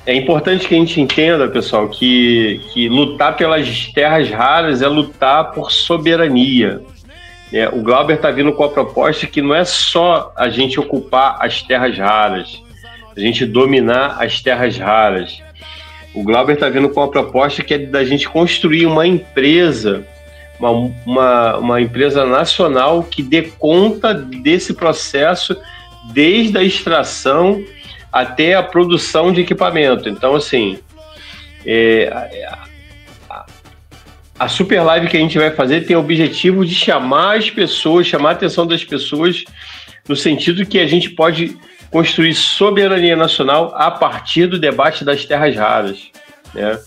importante que a gente entenda, pessoal, que lutar pelas terras raras é lutar por soberania. O Glauber está vindo com a proposta que não é só a gente ocupar as terras raras, a gente dominar as terras raras. O Glauber está vindo com a proposta que é da gente construir uma empresa, uma empresa nacional que dê conta desse processo desde a extração até a produção de equipamento. Então, assim, a super live que a gente vai fazer tem o objetivo de chamar a atenção das pessoas no sentido que a gente pode construir soberania nacional a partir do debate das terras raras, né?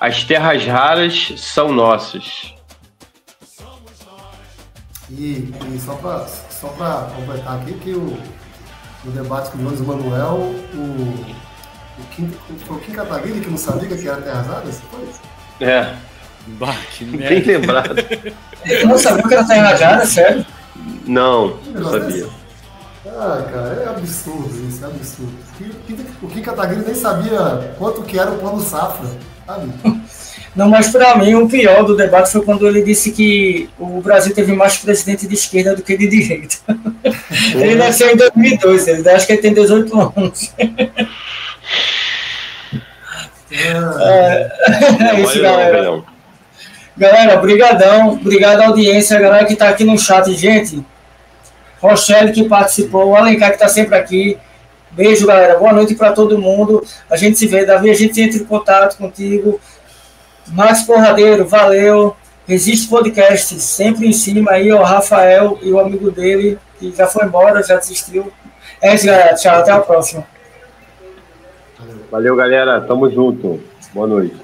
As terras raras são nossas. E só para completar aqui, que no debate com o Jones Manuel, foi o Kim Kataguiri que não sabia que era terras raras? Foi? Bem lembrado. Ele não sabia que era terra rara, sério? Não sabia. Cara, é absurdo isso, é absurdo. O Kim Kataguiri nem sabia quanto que era o plano safra, sabe? Não, mas para mim o pior do debate foi quando ele disse que o Brasil teve mais presidente de esquerda do que de direita. Ele nasceu em 2002, ele acho que ele tem 18 anos. É isso, galera. Galera, brigadão, obrigado à audiência, a galera que está aqui no chat, gente. Rochelle que participou, o Alencar que está sempre aqui. Beijo, galera. Boa noite para todo mundo. A gente se vê, Davi, a gente entra em contato contigo. Max Porradeiro, valeu. Resiste Podcast, sempre em cima aí, o Rafael e o amigo dele, que já foi embora, já desistiu. É isso, galera. Tchau, até a próxima. Valeu, galera. Tamo junto. Boa noite.